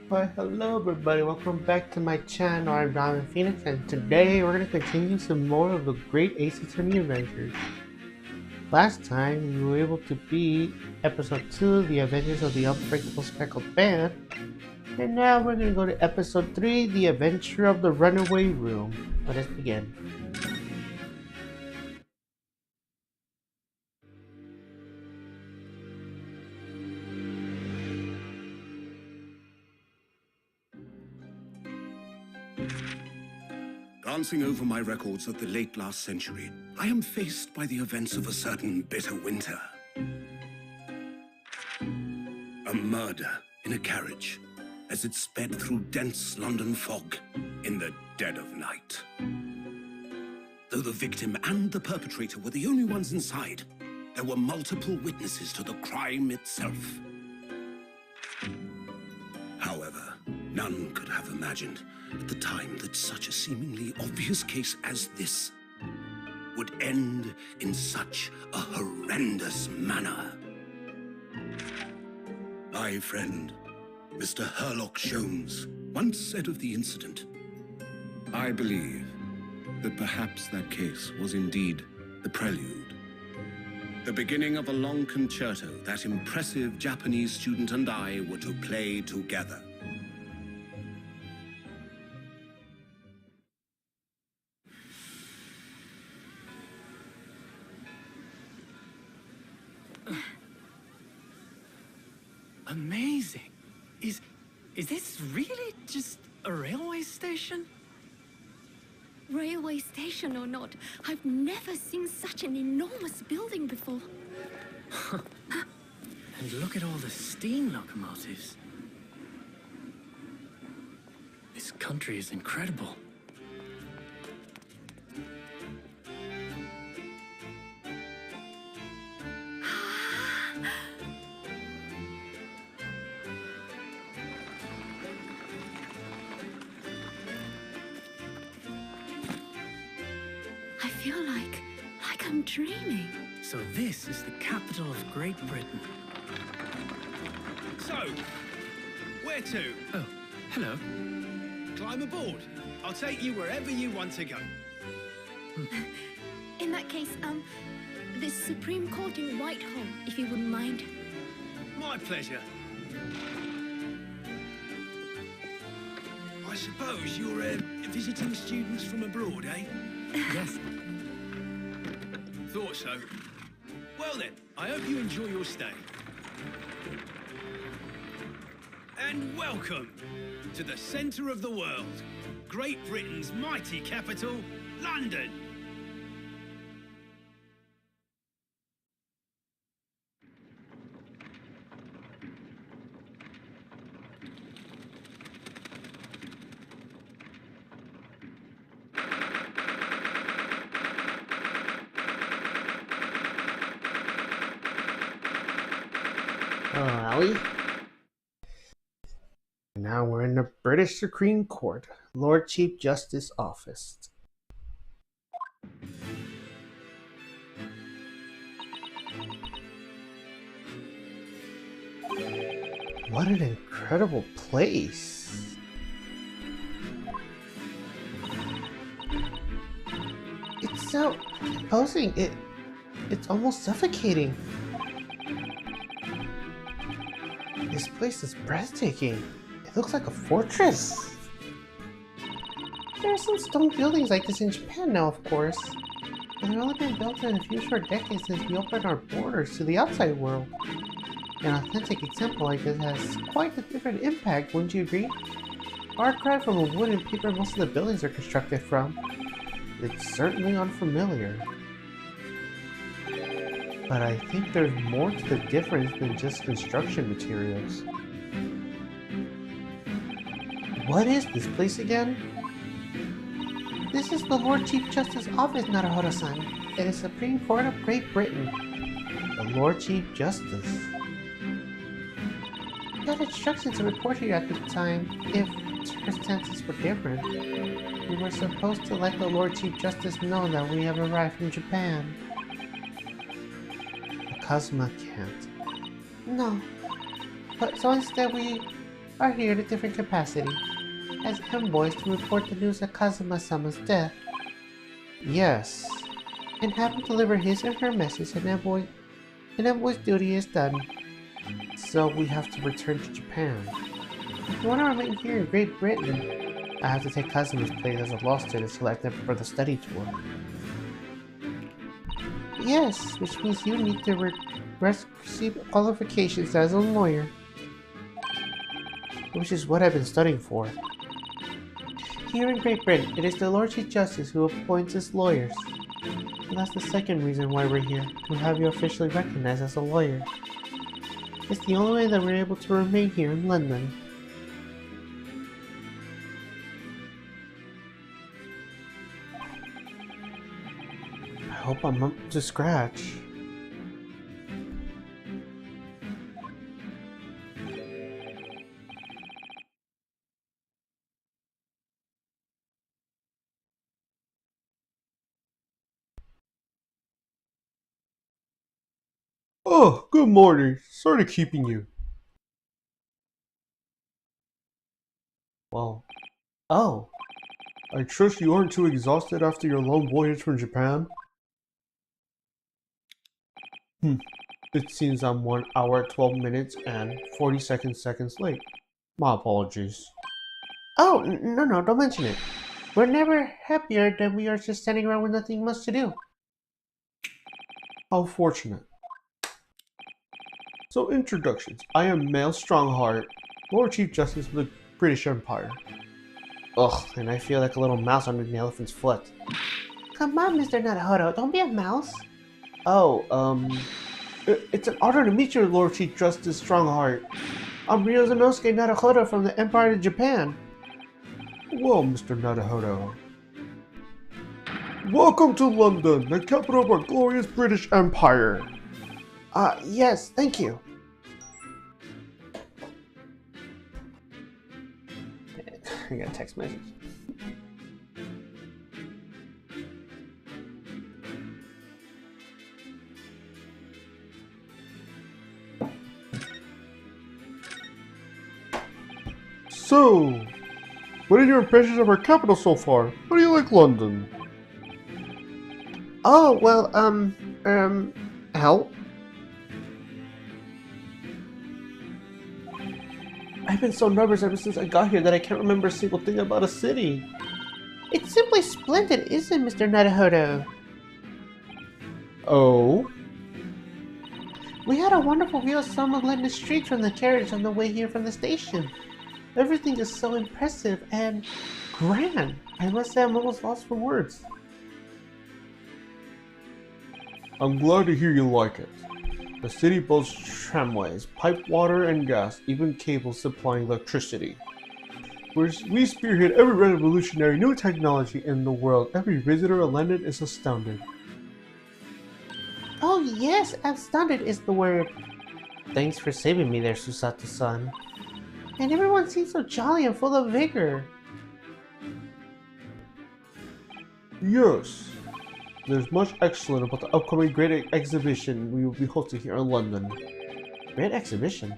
Why, hello everybody, welcome back to my channel. I'm Ramen Phoenix, and today we're going to continue some more of the Great Ace Attorney Adventures. Last time, we were able to beat Episode 2, The Adventures of the Unbreakable Speckled Band, and now we're going to go to Episode 3, The Adventure of the Runaway Room. Let us begin. Glancing over my records of the late last century, I am faced by the events of a certain bitter winter. A murder in a carriage as it sped through dense London fog in the dead of night. Though the victim and the perpetrator were the only ones inside, there were multiple witnesses to the crime itself. However, none could have imagined at the time that such a seemingly obvious case as this would end in such a horrendous manner. My friend, Mr. Herlock Sholmes, once said of the incident, "I believe that perhaps that case was indeed the prelude, the beginning of a long concerto that impressive Japanese student and I were to play together." Amazing. Is this really just a railway station? Railway station or not, I've never seen such an enormous building before. And look at all the steam locomotives. This country is incredible. I feel like I'm dreaming. So this is the capital of Great Britain. So, where to? Oh, hello. Climb aboard. I'll take you wherever you want to go. In that case, the Supreme Court in Whitehall, if you wouldn't mind. My pleasure. I suppose you're visiting students from abroad, eh? Yes. Thought so. Well then, I hope you enjoy your stay. And welcome to the centre of the world, Great Britain's mighty capital, London. Allie. Now we're in the British Supreme Court, Lord Chief Justice Office. What an incredible place! It's so imposing. It's almost suffocating. This place is breathtaking. It looks like a fortress. There are some stone buildings like this in Japan now, of course. But they've only been built in a few short decades since we opened our borders to the outside world. An authentic example like this has quite a different impact, wouldn't you agree? Far cry from the wood and paper most of the buildings are constructed from. It's certainly unfamiliar. But I think there's more to the difference than just construction materials. What is this place again? This is the Lord Chief Justice Office, Naruhodo-san. It is Supreme Court of Great Britain. The Lord Chief Justice. We got instructions to report here at the time, if circumstances were different. We were supposed to let the Lord Chief Justice know that we have arrived from Japan. Kazuma can't. No. But so instead we are here in a different capacity, as envoys to report the news of Kazuma-sama's death. Yes, and have to deliver his and her message, and envoy's duty is done. So we have to return to Japan. If you want to remain here in Great Britain, I have to take Kazuma's place as a law student selected for the study tour. Yes, which means you need to receive qualifications as a lawyer. Which is what I've been studying for. Here in Great Britain, it is the Lord Chief Justice who appoints us lawyers. And that's the second reason why we're here, to have you officially recognized as a lawyer. It's the only way that we're able to remain here in London. I hope I'm up to scratch. Oh, good morning. Sorry to keeping you. Well, oh, I trust you aren't too exhausted after your long voyage from Japan? it seems I'm 1 hour, 12 minutes, and 42 seconds late. My apologies. Oh, no, don't mention it. We're never happier than we are just standing around with nothing much to do. How fortunate. So, introductions. I am Male Strongheart, Lord Chief Justice of the British Empire. Ugh, and I feel like a little mouse under the elephant's foot. Come on, Mr. Naruhodo, don't be a mouse. Oh, It's an honor to meet you, Lord Chief Justice Strongheart. I'm Ryuzonosuke Naruhodo from the Empire of Japan. Well, Mr. Naruhodo. Welcome to London, the capital of our glorious British Empire. Yes, thank you. I got a text message. So, what are your impressions of our capital so far? How do you like London? Oh, well, hell. I've been so nervous ever since I got here that I can't remember a single thing about a city. It's simply splendid, isn't it, Mr. Naruhodo? Oh? We had a wonderful view of some of London streets from the carriage on the way here from the station. Everything is so impressive and grand. I must say I'm almost lost for words. I'm glad to hear you like it. The city boasts tramways, piped water and gas, even cables supplying electricity. We spearhead every revolutionary new technology in the world. Every visitor of London is astounded. Oh yes, astounded is the word. Thanks for saving me there, Susato-san. And everyone seems so jolly and full of vigor. Yes. There's much excellent about the upcoming great exhibition we will be hosting here in London. Great exhibition?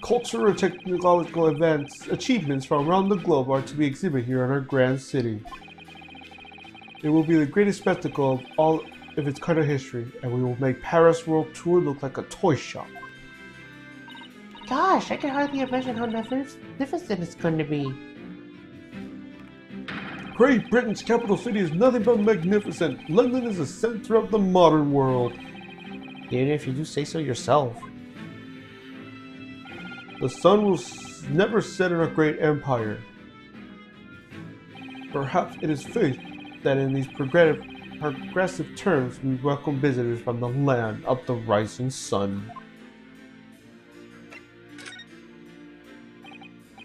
Cultural and technological events, achievements from around the globe are to be exhibited here in our grand city. It will be the greatest spectacle of all of its kind of history, and we will make Paris World Tour look like a toy shop. Gosh, I can hardly imagine how magnificent it's going to be. Great Britain's capital city is nothing but magnificent. London is the center of the modern world. Even if you do say so yourself. The sun will never set in a great empire. Perhaps it is fate that in these progressive terms we welcome visitors from the land of the rising sun.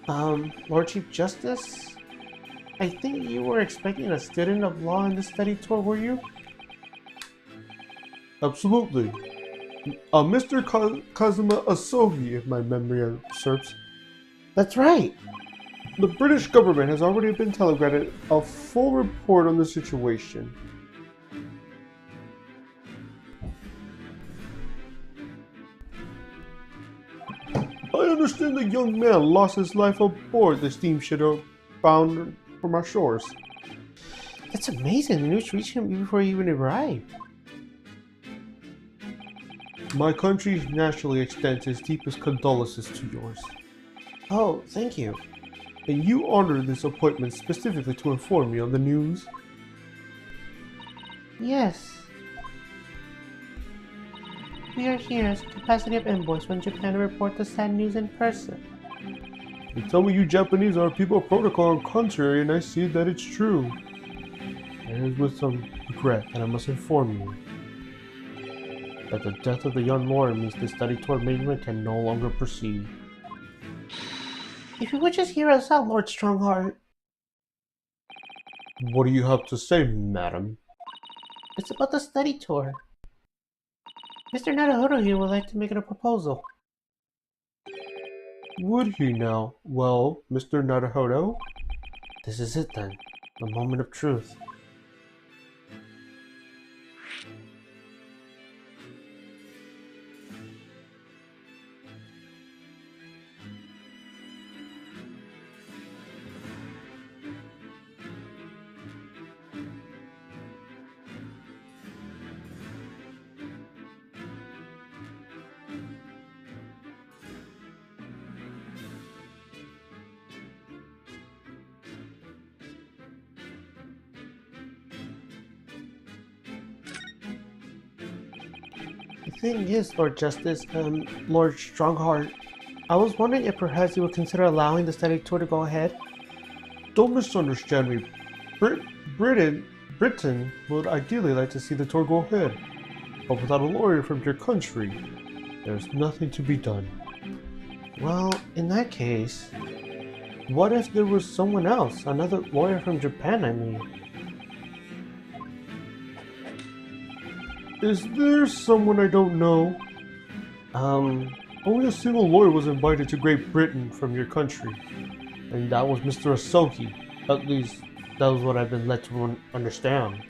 Lord Chief Justice? I think you were expecting a student of law in the study tour, were you? Absolutely. Mr. Kazuma Asogi, if my memory serves. That's right. The British government has already been telegraphed a full report on the situation. I am understand the young man lost his life aboard the steamship bound from our shores. That's amazing. The news reached him before he even arrived. My country naturally extends its deepest condolences to yours. Oh, thank you. And you honored this appointment specifically to inform me on the news? Yes. We are here as a capacity of envoys from Japan to report the sad news in person. You tell me you Japanese are people of protocol and contrary, and I see that it's true. It is with some regret that I must inform you that the death of the young lord means the study toward mainland can no longer proceed. If you would just hear us out, Lord Strongheart. What do you have to say, madam? It's about the study tour. Mr. Naruhodo here would like to make it a proposal. Would he now? Well, Mr. Naruhodo? This is it then. The moment of truth. The thing is, Lord Justice, Lord Strongheart, I was wondering if perhaps you would consider allowing the study tour to go ahead? Don't misunderstand me. Britain would ideally like to see the tour go ahead, but without a lawyer from your country, there's nothing to be done. Well, in that case, What if there was someone else, another lawyer from Japan, I mean? Is there someone I don't know? Only a single lawyer was invited to Great Britain from your country, and that was Mr. Asogi. At least, that was what I've been led to understand.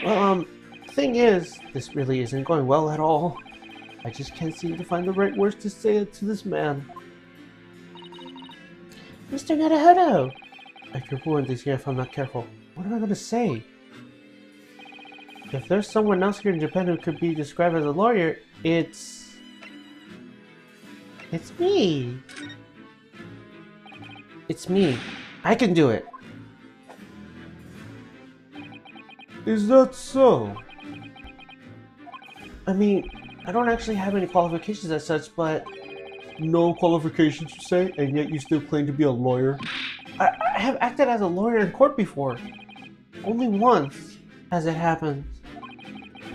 well, thing is, this really isn't going well at all. I just can't seem to find the right words to say it to this man. Mr. Naruhodo! I could ruin this here if I'm not careful. What am I going to say? If there's someone else here in Japan who could be described as a lawyer, it's me. It's me. I can do it. Is that so? I mean, I don't actually have any qualifications as such, but No qualifications, you say, and yet you still claim to be a lawyer? I have acted as a lawyer in court before. Only once, as it happens.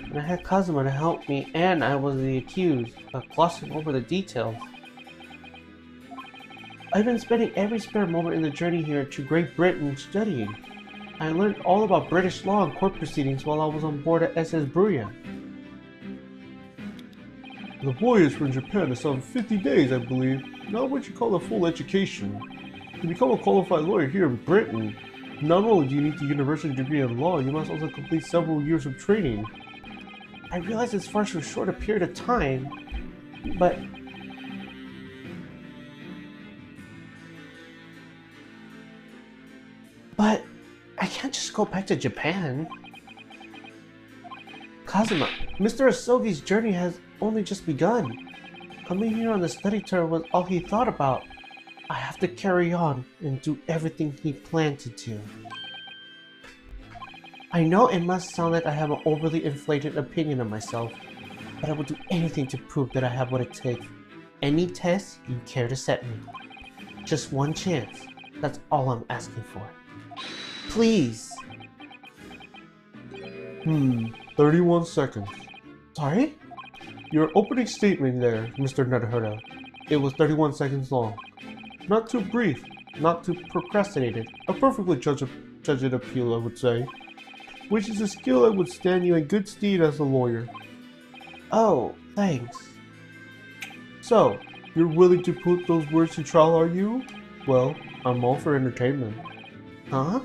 And I had Kazuma to help me, and I was the accused, glossing over the details. I've been spending every spare moment in the journey here to Great Britain studying. I learned all about British law and court proceedings while I was on board at SS Bruya. The voyage from Japan is some 50 days, I believe. Not what you call a full education. To become a qualified lawyer here in Britain, not only do you need the university degree in law, you must also complete several years of training. I realize it's far too short a period of time, but I can't just go back to Japan. Kazuma, Mr. Asogi's journey has only just begun. Coming here on the study tour was all he thought about. I have to carry on and do everything he planned to do. I know it must sound like I have an overly inflated opinion of myself, but I will do anything to prove that I have what it takes. Any test you care to set me. Just one chance. That's all I'm asking for. Please. 31 seconds. Sorry? Your opening statement there, Mr. Naruhodo. It was 31 seconds long. Not too brief, not too procrastinated. A perfectly judged appeal, I would say. Which is a skill that would stand you in good stead as a lawyer. Oh, thanks. So, you're willing to put those words to trial, are you? Well, I'm all for entertainment. Huh?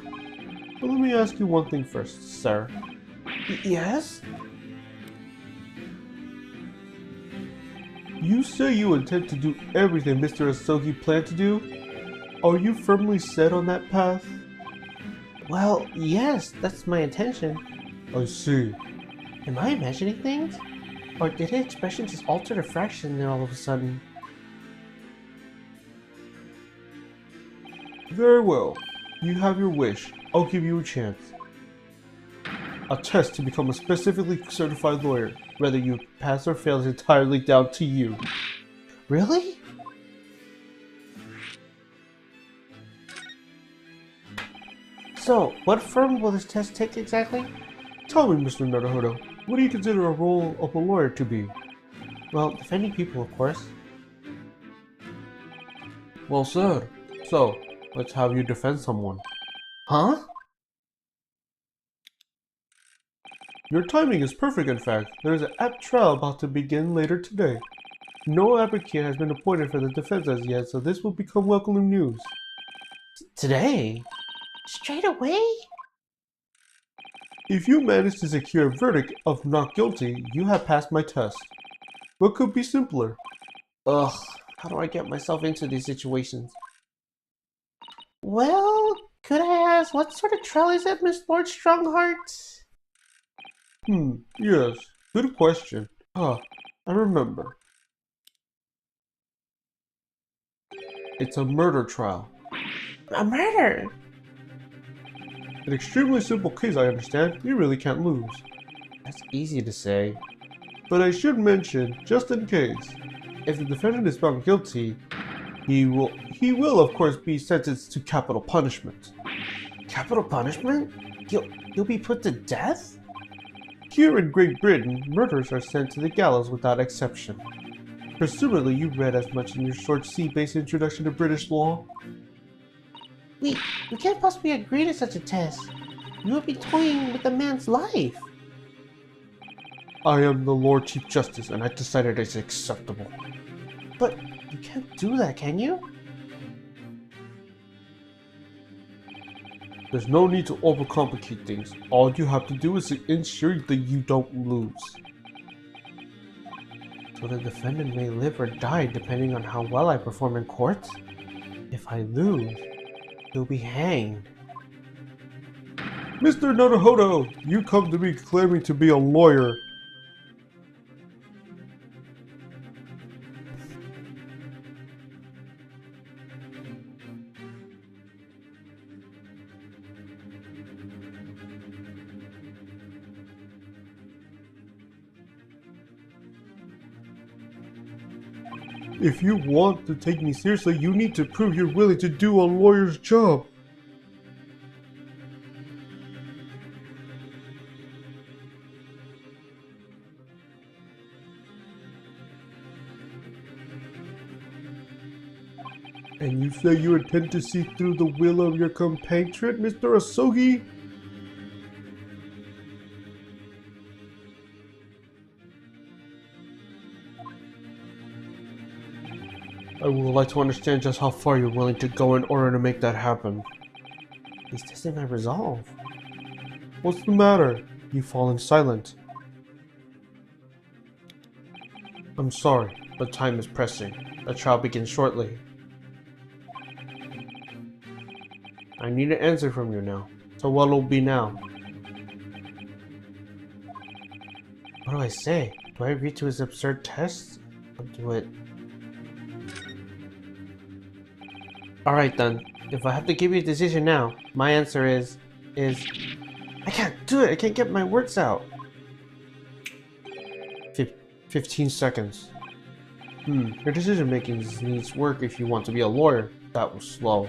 But let me ask you one thing first, sir. Yes? You say you intend to do everything Mr. Asogi planned to do? Are you firmly set on that path? Well, yes, that's my intention. I see. Am I imagining things? Or did his expression just alter the fraction there all of a sudden? Very well. You have your wish. I'll give you a chance. A test to become a specifically certified lawyer. Whether you pass or fail is entirely down to you. Really? So, what firm will this test take exactly? Tell me, Mr. Naruhodo, what do you consider a role of a lawyer to be? Well, defending people, of course. Well said. So, let's have you defend someone. Huh? Your timing is perfect, in fact. There is an apt trial about to begin later today. No advocate has been appointed for the defense as yet, so this will become welcome news. Today? Straight away? If you manage to secure a verdict of not guilty, you have passed my test. What could be simpler? Ugh, how do I get myself into these situations? Well, could I ask, what sort of trial is it, Miss Lord Strongheart? Yes, good question. I remember. It's a murder trial. A murder? An extremely simple case, I understand. You really can't lose. That's easy to say. But I should mention, just in case, if the defendant is found guilty, he will of course be sentenced to capital punishment. Capital punishment? You'll be put to death? Here in Great Britain, murderers are sent to the gallows without exception. Presumably you read as much in your short C-based introduction to British law. We can't possibly agree to such a test. You would be toying with a man's life. I am the Lord Chief Justice and I decided it's acceptable. But you can't do that, can you? There's no need to overcomplicate things. All you have to do is to ensure that you don't lose. So the defendant may live or die depending on how well I perform in court? If I lose, he'll be hanged. Mr. Naruhodo, you come to me claiming to be a lawyer. If you want to take me seriously, you need to prove you're willing to do a lawyer's job. And you say you intend to see through the will of your compatriot, Mr. Asogi? I would like to understand just how far you're willing to go in order to make that happen. He's testing my resolve. What's the matter? You've fallen silent. I'm sorry, but time is pressing. The trial begins shortly. I need an answer from you now. So what will be now? What do I say? Do I agree to his absurd test? Or do it? Alright then. If I have to give you a decision now, my answer is... I can't do it! I can't get my words out! 15 seconds. Your decision making needs work if you want to be a lawyer. That was slow.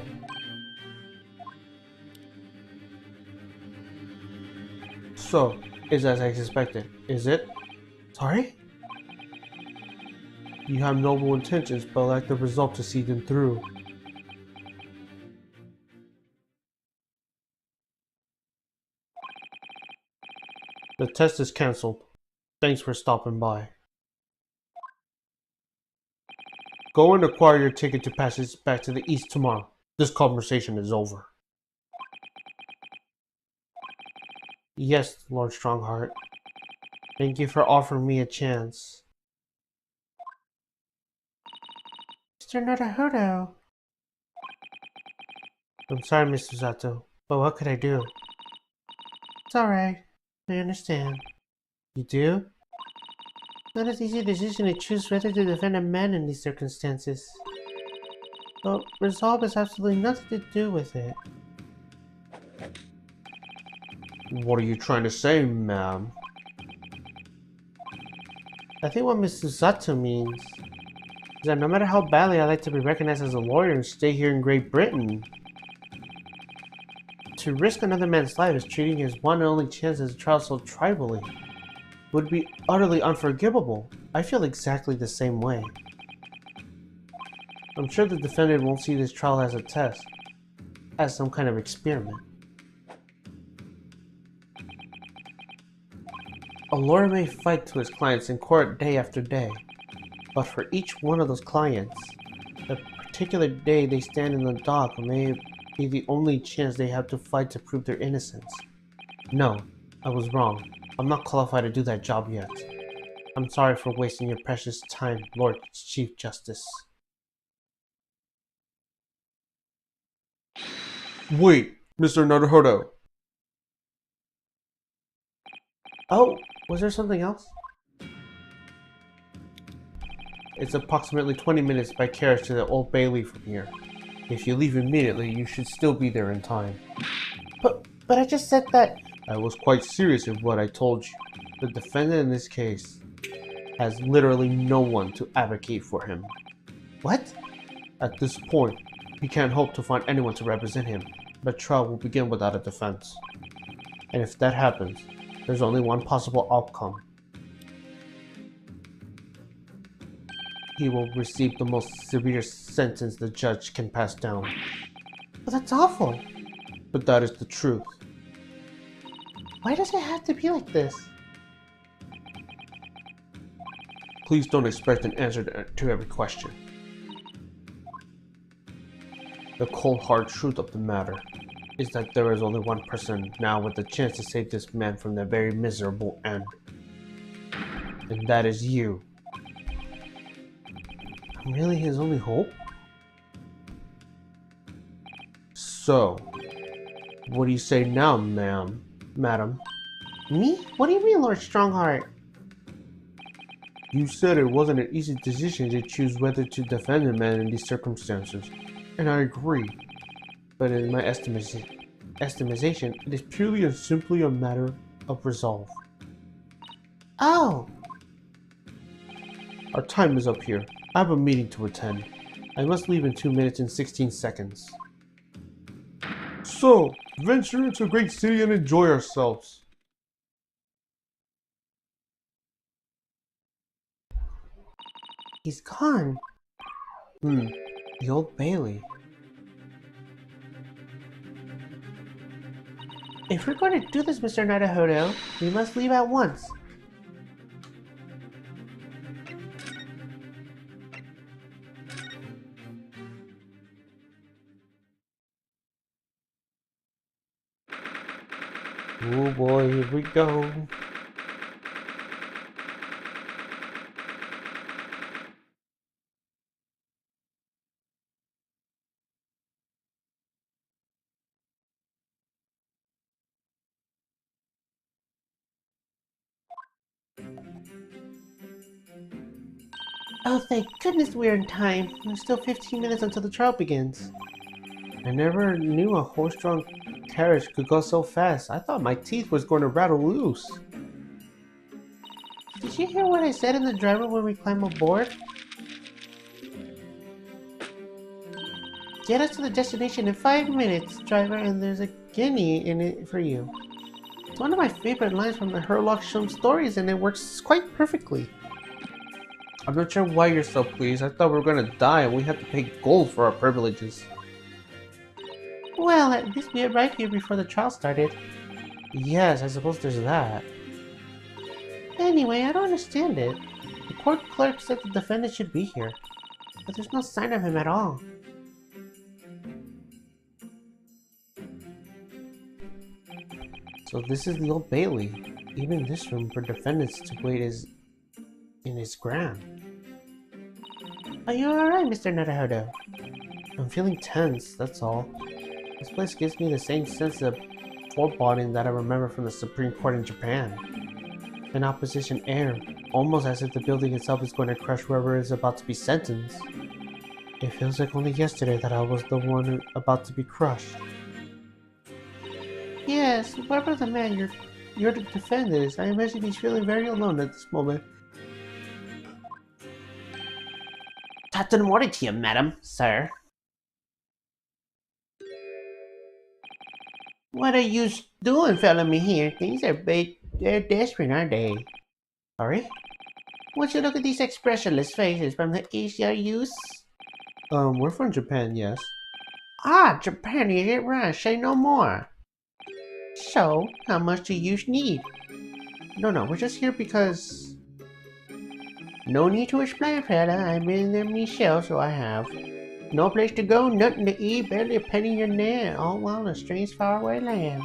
So, it's as I suspected, is it? Sorry? You have noble intentions, but lack the resolve to see them through. The test is cancelled. Thanks for stopping by. Go and acquire your ticket to passage back to the east tomorrow. This conversation is over. Yes, Lord Strongheart. Thank you for offering me a chance. Mr. Naruhodo. I'm sorry, Mr. Zato, but what could I do? It's alright. I understand. You do? Not an easy decision to choose whether to defend a man in these circumstances. But resolve has absolutely nothing to do with it. What are you trying to say, ma'am? I think what Mr. Zato means is that no matter how badly I'd like to be recognized as a lawyer and stay here in Great Britain, to risk another man's life as treating his one and only chance as a trial so tribally would be utterly unforgivable. I feel exactly the same way. I'm sure the defendant won't see this trial as a test, as some kind of experiment. A lawyer may fight to his clients in court day after day, but for each one of those clients, the particular day they stand in the dock may be the only chance they have to fight to prove their innocence. No, I was wrong. I'm not qualified to do that job yet. I'm sorry for wasting your precious time, Lord Chief Justice. Wait, Mr. Naruhodo. Oh, was there something else? It's approximately 20 minutes by carriage to the Old Bailey from here. If you leave immediately, you should still be there in time. But I just said that... I was quite serious in what I told you. The defendant in this case has literally no one to advocate for him. What? At this point, he can't hope to find anyone to represent him. The trial will begin without a defense. And if that happens, there's only one possible outcome. He will receive the most severe sentence the judge can pass down. But that's awful. But that is the truth. Why does it have to be like this? Please don't expect an answer to every question. The cold hard truth of the matter is that there is only one person now with the chance to save this man from the very miserable end. And that is you. I'm really his only hope? So, what do you say now, madam? Me? What do you mean, Lord Strongheart? You said it wasn't an easy decision to choose whether to defend a man in these circumstances, and I agree. But in my estimation, it is purely and simply a matter of resolve. Oh! Our time is up here. I have a meeting to attend. I must leave in 2 minutes and 16 seconds. So, venture into a great city and enjoy ourselves. He's gone. The Old Bailey. If we're going to do this, Mr. Naruhodo, we must leave at once. Oh boy, here we go. Oh, thank goodness we're in time. There's still 15 minutes until the trial begins. I never knew a horse-drawn carriage could go so fast. I thought my teeth was going to rattle loose. Did you hear what I said in the driver when we climb aboard? Get us to the destination in 5 minutes, driver, and there's a guinea in it for you. It's one of my favorite lines from the Herlock Sholmes stories, and it works quite perfectly. I'm not sure why you're so pleased. I thought we were gonna die and we had to pay gold for our privileges. Well, at least we arrived here before the trial started. Yes, I suppose there's that. Anyway, I don't understand it. The court clerk said the defendant should be here, but there's no sign of him at all. So this is the Old Bailey. Even this room for defendants to wait is in his ground. Are you alright, Mr. Naruhodo? I'm feeling tense, that's all. This place gives me the same sense of foreboding that I remember from the Supreme Court in Japan. An opposition air, almost as if the building itself is going to crush whoever is about to be sentenced. It feels like only yesterday that I was the one about to be crushed. Yes, whoever the man you're to defend is, I imagine he's feeling very alone at this moment. Don't worry to you, madam, sir. What are you doing, following me here? Things are they're desperate, aren't they? Sorry? Won't you look at these expressionless faces from the East, are you? We're from Japan, yes. Ah, Japan, is it right? Say no more. So, how much do you need? No, we're just here because... No need to explain, fella. I've been there myself, so I have. No place to go, nothing to eat, barely a penny in there, all while in a strange faraway land.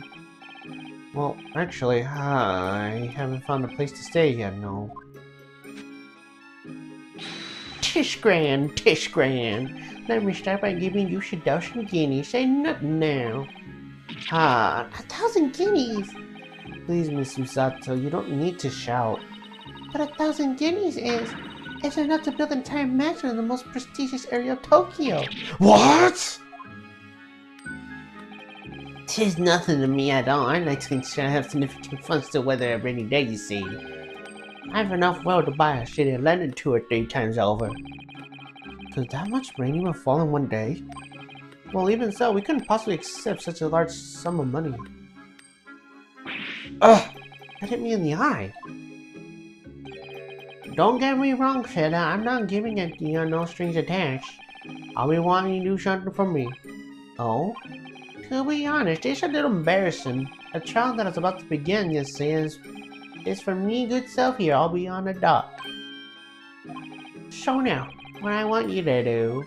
Well, actually, I haven't found a place to stay yet, no. Tish grand. Let me start by giving you a dozen guineas. Say nothing now. Ah, 1,000 guineas! Please, Miss Usato, you don't need to shout. But 1,000 guineas is enough to build an entire mansion in the most prestigious area of Tokyo. What?! 'Tis nothing to me at all. I like to consider I have significant funds to weather a rainy day, you see. I have enough wealth to buy a city of London 2 or 3 times over. Could that much rain even fall in one day? Well, even so, we couldn't possibly accept such a large sum of money. Ugh! That hit me in the eye. Don't get me wrong, fella. I'm not giving it to you no strings attached. I'll be wanting you to do something for me. Oh? To be honest, it's a little embarrassing. A trial that is about to begin, you see, is for me good self here. I'll be on the dot. So now, what I want you to do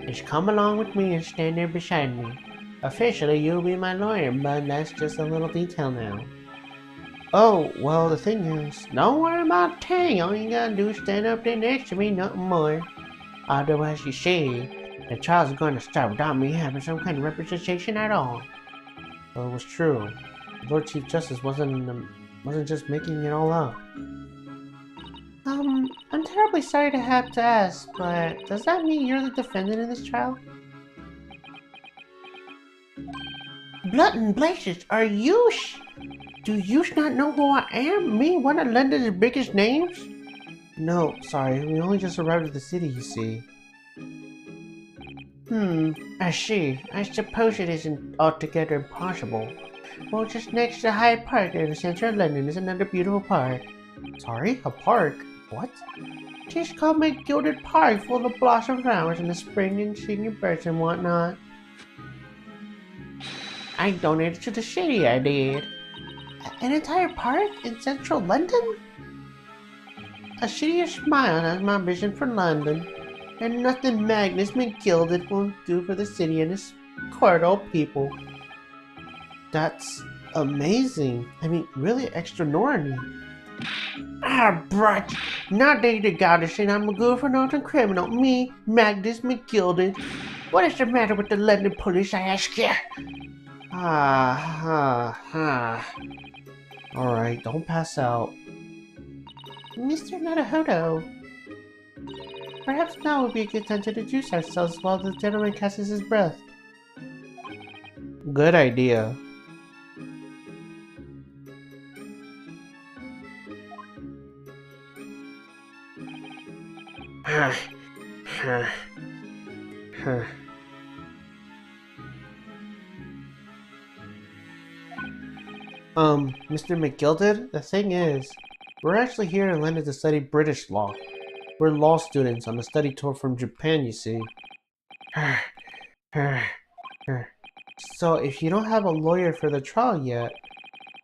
is come along with me and stand there beside me. Officially, you'll be my lawyer, but that's just a little detail now. Oh, well, the thing is... Don't worry about the thing. All you gotta do is stand up there next to me, nothing more. Otherwise, you see, the trial's going to start without me having some kind of representation at all. Well, it was true. The Lord Chief Justice wasn't just making it all up. I'm terribly sorry to have to ask, but does that mean you're the defendant in this trial? Blood and blazes, are you do you not know who I am? Me, one of London's biggest names? No, sorry, we only just arrived at the city, you see. I see. I suppose it isn't altogether impossible. Well, just next to Hyde Park in the center of London is another beautiful park. Sorry? A park? What? It's called my Gilded Park, full of blossom flowers in the spring and singing birds and whatnot. I donated to the city, I did. An entire park in central London? A city of smiles has my vision for London, and nothing Magnus McGilded won't do for the city and its cordial people. That's amazing. I mean, really extraordinary. Ah, brat! Not that the goddess said I'm a good for nothing criminal. Me, Magnus McGilded. What is the matter with the London police, I ask you? Alright, don't pass out. Mr. Naruhodo, perhaps now would be a good time to introduce ourselves while the gentleman catches his breath. Good idea. Mr. McGilded, the thing is, we're actually here in London to study British law. We're law students on a study tour from Japan, you see. So if you don't have a lawyer for the trial yet,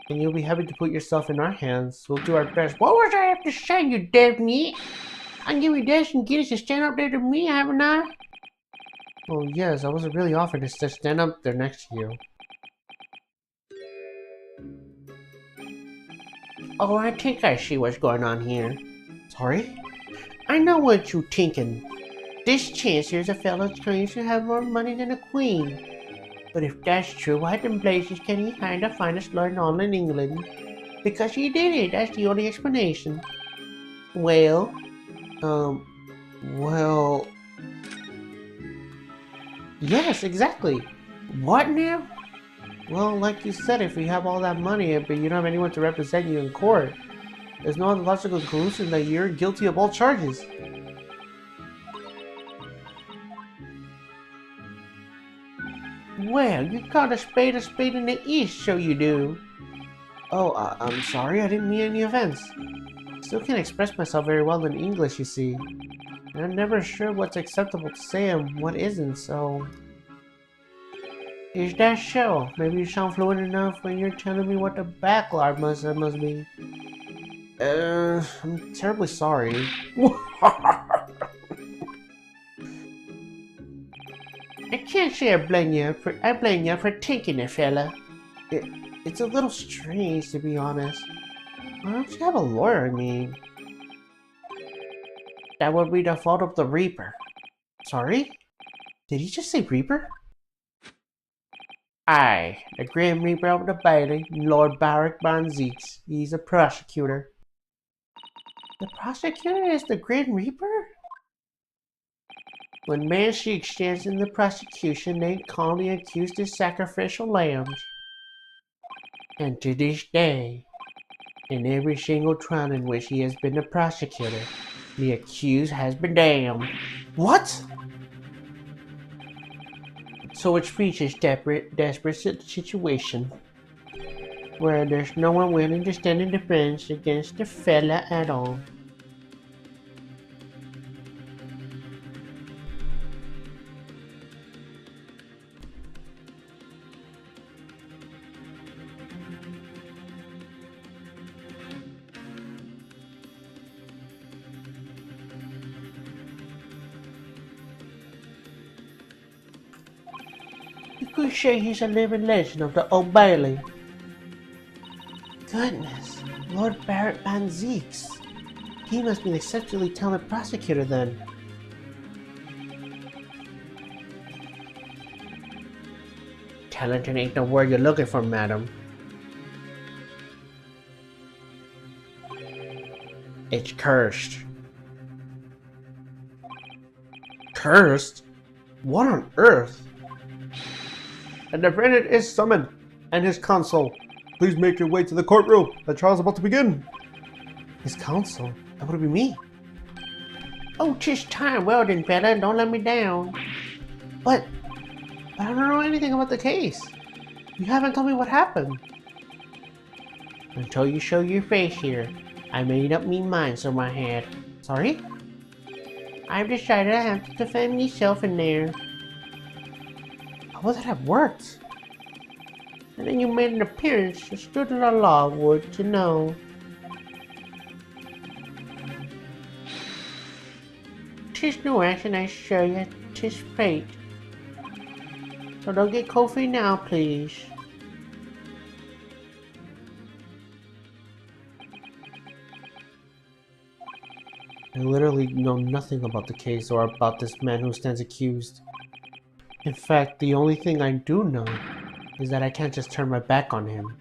and you'll be happy to put yourself in our hands, we'll do our best. What was I have to say, you damn meat? I give you this and get us to stand up there to me, haven't I? Well, yes, I wasn't really offered to stand up there next to you. Oh, I think I see what's going on here. Sorry? I know what you thinking. This Chancellor's a fellow claims to have more money than a queen. But if that's true, why in blazes can he hide the finest lord in all in England? Because he did it, that's the only explanation. Well, um, well... Yes, exactly. What now? Well, like you said, if you have all that money, but you don't have anyone to represent you in court, there's no other logical conclusion that you're guilty of all charges. Well, you call a spade in the East, so you do. Oh, I'm sorry, I didn't mean any offense. Still can't express myself very well in English, you see. And I'm never sure what's acceptable to say and what isn't, so... Is that so? Maybe you sound fluent enough when you're telling me what the backlog must be. I'm terribly sorry. I can't say I blame you for thinking it, fella. It's a little strange, to be honest. Why don't you have a lawyer, I mean? That would be the fault of the Reaper. Sorry? Did he just say Reaper? Aye, the Grim Reaper of the Bailey, Lord Barrack Banzeeks. He's a prosecutor. The prosecutor is the Grim Reaper? When Banzeek stands in the prosecution, they call the accused as sacrificial lambs. And to this day, in every single trial in which he has been the prosecutor, the accused has been damned. What? So it's reached this desperate situation where there's no one willing to stand in defense against the fella at all. You could say he's a living legend of the Old Bailey. Goodness, Lord Barrett Banzeeks. He must be an exceptionally talented prosecutor then. Talented ain't the word you're looking for, madam. It's cursed. Cursed? What on earth? And the defendant is summoned, and his counsel. Please make your way to the courtroom. The trial's about to begin. His counsel? That would be me. Oh, 'tis time. Well then, fella, don't let me down. But I don't know anything about the case. You haven't told me what happened. Until you show your face here, I made up me mind, so my head. Sorry? I've decided I have to defend myself in there. How would that have worked? And then you made an appearance, a student of law would, you know. 'Tis no action, I assure you, 'tis fate. So don't get coffee now, please. I literally know nothing about the case or about this man who stands accused. In fact, the only thing I do know is that I can't just turn my back on him.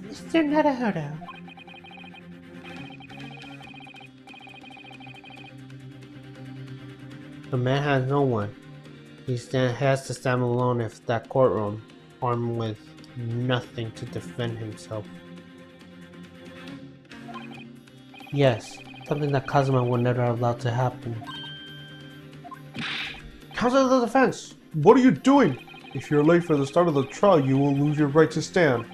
Mr. Nadahodo. The man has no one. He has to stand alone in that courtroom, armed with nothing to defend himself. Yes, something that Kazuma would never allow to happen. Counsel of the defense, what are you doing? If you're late for the start of the trial, you will lose your right to stand.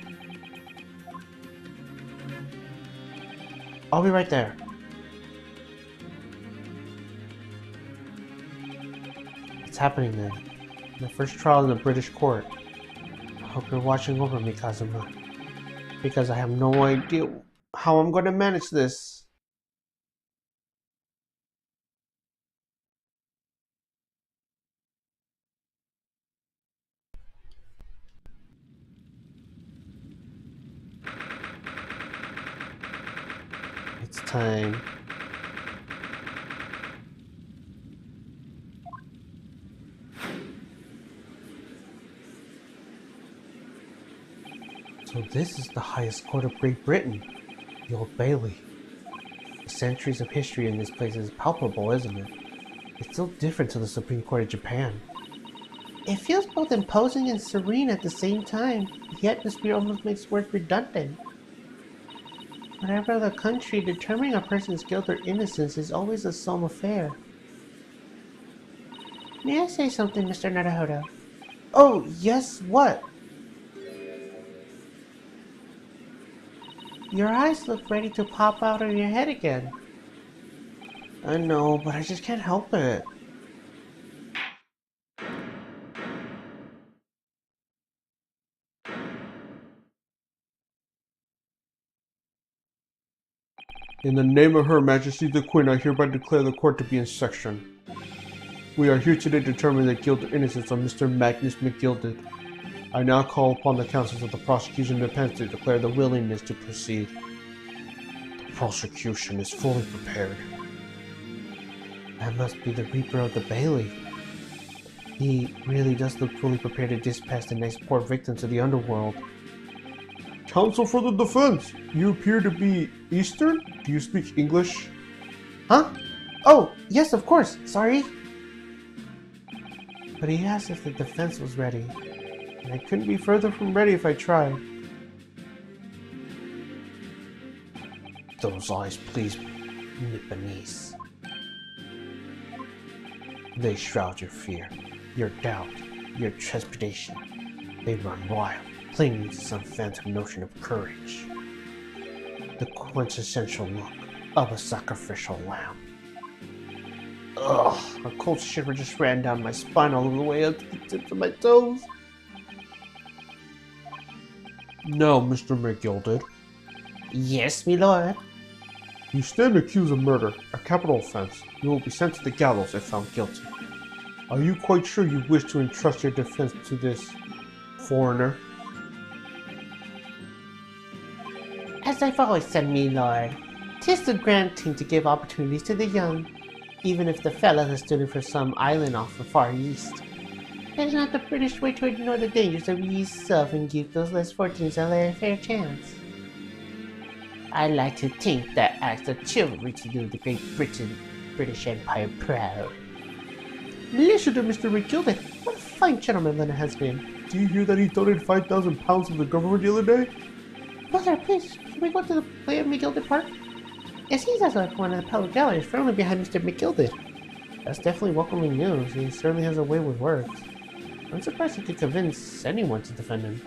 I'll be right there. It's happening then. My first trial in the British court. I hope you're watching over me, Kazuma. Because I have no idea how I'm going to manage this. time. So this is the highest court of Great Britain, the Old Bailey. The centuries of history in this place is palpable, isn't it? It's so different to the Supreme Court of Japan. It feels both imposing and serene at the same time. The atmosphere almost makes work redundant. Whatever the country, determining a person's guilt or innocence is always a solemn affair. May I say something, Mr. Naruhodo? Oh, yes, what? Your eyes look ready to pop out of your head again. I know, but I just can't help it. In the name of Her Majesty the Queen, I hereby declare the court to be in session. We are here today to determine the guilt or innocence of Mr. Magnus McGilded. I now call upon the counsels of the prosecution and defense to declare the willingness to proceed. The prosecution is fully prepared. That must be the Reaper of the Bailey. He really does look fully prepared to dispatch the next poor victim to the underworld. Counsel for the defense! You appear to be Eastern? Do you speak English? Huh? Oh, yes, of course. Sorry. But he asked if the defense was ready. And I couldn't be further from ready if I tried. Those eyes please Nipponese. They shroud your fear, your doubt, your trepidation. They run wild, clinging to some phantom notion of courage. The quintessential look of a sacrificial lamb. Ugh, a cold shiver just ran down my spine all the way up to the tips of my toes. Now, Mr. McGilded. Yes, my lord. You stand accused of murder, a capital offense. You will be sent to the gallows if found guilty. Are you quite sure you wish to entrust your defense to this foreigner? As I've always said, me lord, 'tis the grand thing to give opportunities to the young, even if the fellow has stood for some island off the far east. It is not the British way to ignore the dangers of yeast self and give those less fortunate a fair chance. I like to think that acts of chivalry to do the Great British Empire proud. Militia to Mr. McGilded, what a fine gentleman Leonard has been. Do you hear that he donated 5,000 pounds to the government the other day? Brother, please, should we go to the play at McGilded Park? Yes, he's also at one of the public galleries, firmly behind Mr. McGilded. That's definitely welcoming news. He certainly has a way with words. I'm surprised he could convince anyone to defend him.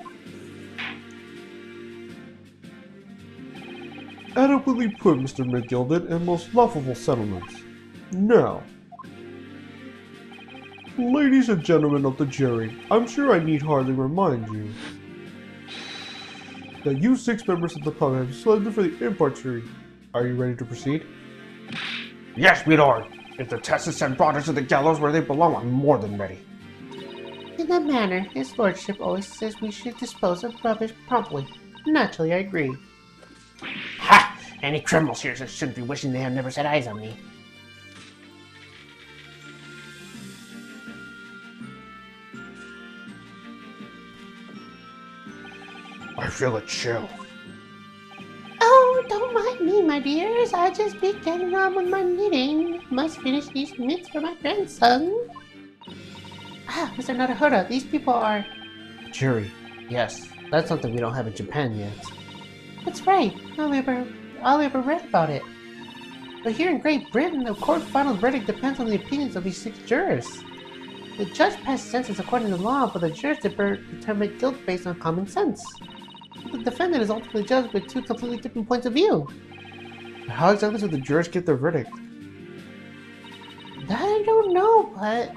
Adequately put, Mr. McGilded, and most laughable sentiments. Now, ladies and gentlemen of the jury, I'm sure I need hardly remind you that you 6 members of the public have selected for the inventory. Are you ready to proceed? Yes, my lord. If the test is sent brought us to the gallows where they belong, I'm more than ready. In that manner, his lordship always says we should dispose of rubbish promptly. Naturally, I agree. Ha! Any criminals here shouldn't be wishing they had never set eyes on me. I feel a chill. Oh, don't mind me, my dears. I just be getting on with my knitting. Must finish these mitts for my grandson. Ah, Mr. Naruhodo, these people are... Jury. Yes, that's something we don't have in Japan yet. That's right. All I ever read about it. But here in Great Britain, the court's final verdict depends on the opinions of these 6 jurors. The judge passed sentence according to law, but the jurors determine guilt based on common sense. The defendant is ultimately judged with 2 completely different points of view. How exactly do the jurors get their verdict? That I don't know, but...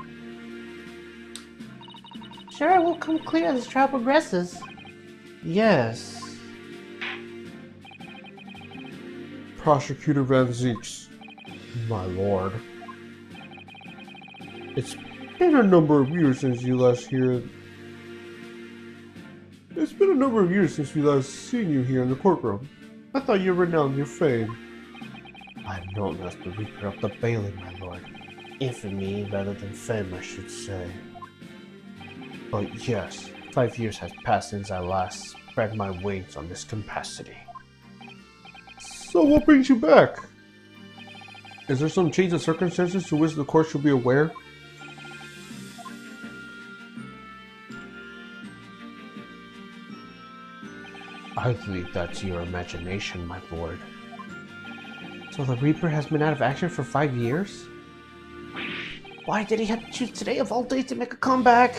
sure it will come clear as the trial progresses. Yes. Prosecutor Van Zeeks, my lord. It's been a number of years since you last here. It's been a number of years since we last seen you here in the courtroom. I thought you renowned your fame. I'm known as the Reaper of the Bailey, my lord. Infamy rather than fame, I should say. But yes, 5 years has passed since I last spread my wings on this capacity. So what brings you back? Is there some change in circumstances to which the court should be aware? I leave that to your imagination, my lord. So the Reaper has been out of action for 5 years? Why did he have to choose today of all days to make a comeback?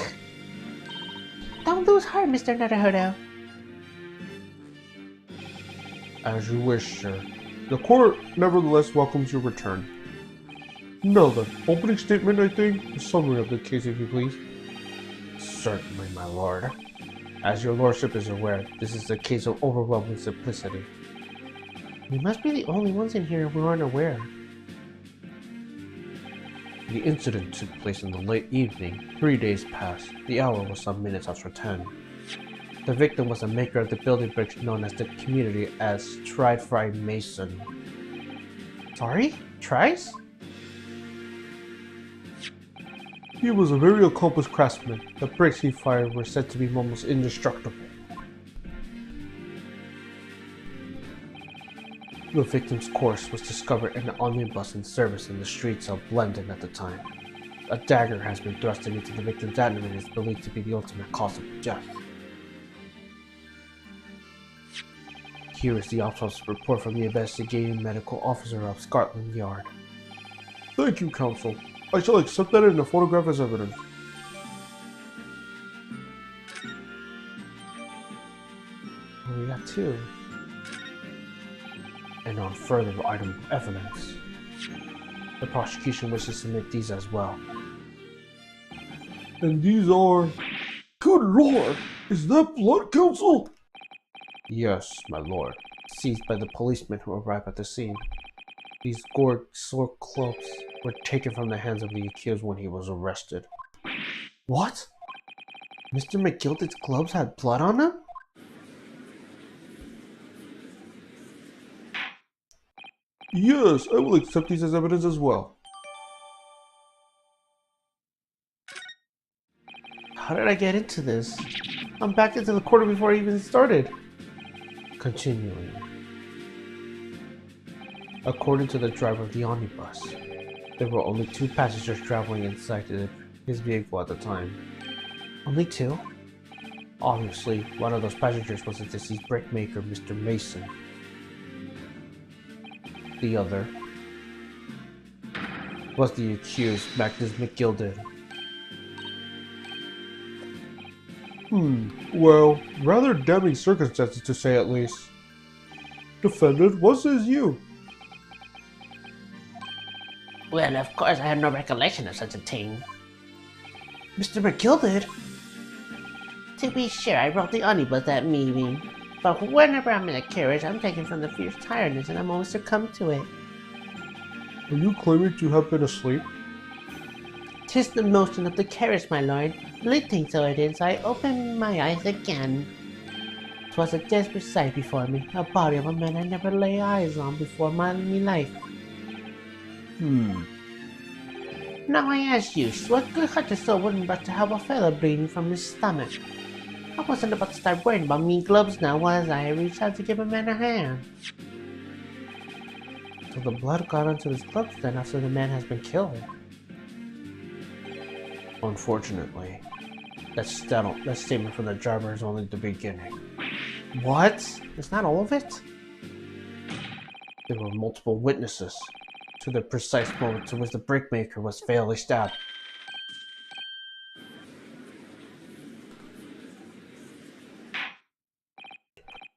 Don't lose heart, Mr. Naruhodo. As you wish, sir. The court nevertheless welcomes your return. Now then, opening statement, I think, a summary of the case, if you please. Certainly, my lord. As your lordship is aware, this is a case of overwhelming simplicity. We must be the only ones in here who aren't aware. The incident took place in the late evening, 3 days past. The hour was some minutes after 10. The victim was a maker of the building bricks known as the community as Tried Fry Mason. Sorry? Tries? He was a very accomplished craftsman. The bricks he fired were said to be almost indestructible. The victim's corpse was discovered in an omnibus in service in the streets of London at the time. A dagger has been thrusted into the victim's abdomen and is believed to be the ultimate cause of death. Here is the autopsy report from the investigating medical officer of Scotland Yard. Thank you, counsel. I shall accept that and the photograph as evidence. We got 2. And on further item of evidence, the prosecution wishes to submit these as well. And these are... Good lord! Is that blood, counsel? Yes, my lord. Seized by the policemen who arrived at the scene. These gored sword clubs were taken from the hands of the accused when he was arrested. What? Mr. McGilded's gloves had blood on them? Yes, I will accept these as evidence as well. How did I get into this? I'm back into the quarter before I even started. Continuing. According to the driver of the omnibus, there were only 2 passengers traveling inside his vehicle at the time. Only 2? Obviously, one of those passengers was the deceased brickmaker, Mr. Mason. The other was the accused, Magnus McGilded. Well, rather damning circumstances to say at least. Defendant, what says you? Well, of course, I have no recollection of such a thing. Mr. McGilded? To be sure, I rode the omnibus that meeting, but whenever I'm in a carriage, I'm taken from the fierce tiredness and I'm almost succumbed to it. Are you claiming to have been asleep? 'Tis the motion of the carriage, my lord. Lifting so it is, I opened my eyes again. 'Twas a desperate sight before me, a body of a man I never lay eyes on before my life. Now I ask you, what good-hearted soul wouldn't but to have a fellow bleeding from his stomach? I wasn't about to start worrying about mean gloves now, was I? I reached out to give a man a hand. So the blood got onto his gloves then after the man has been killed. Unfortunately, that statement from the driver is only the beginning. What? Is not all of it? There were multiple witnesses to the precise moment to which the brickmaker was fatally stabbed.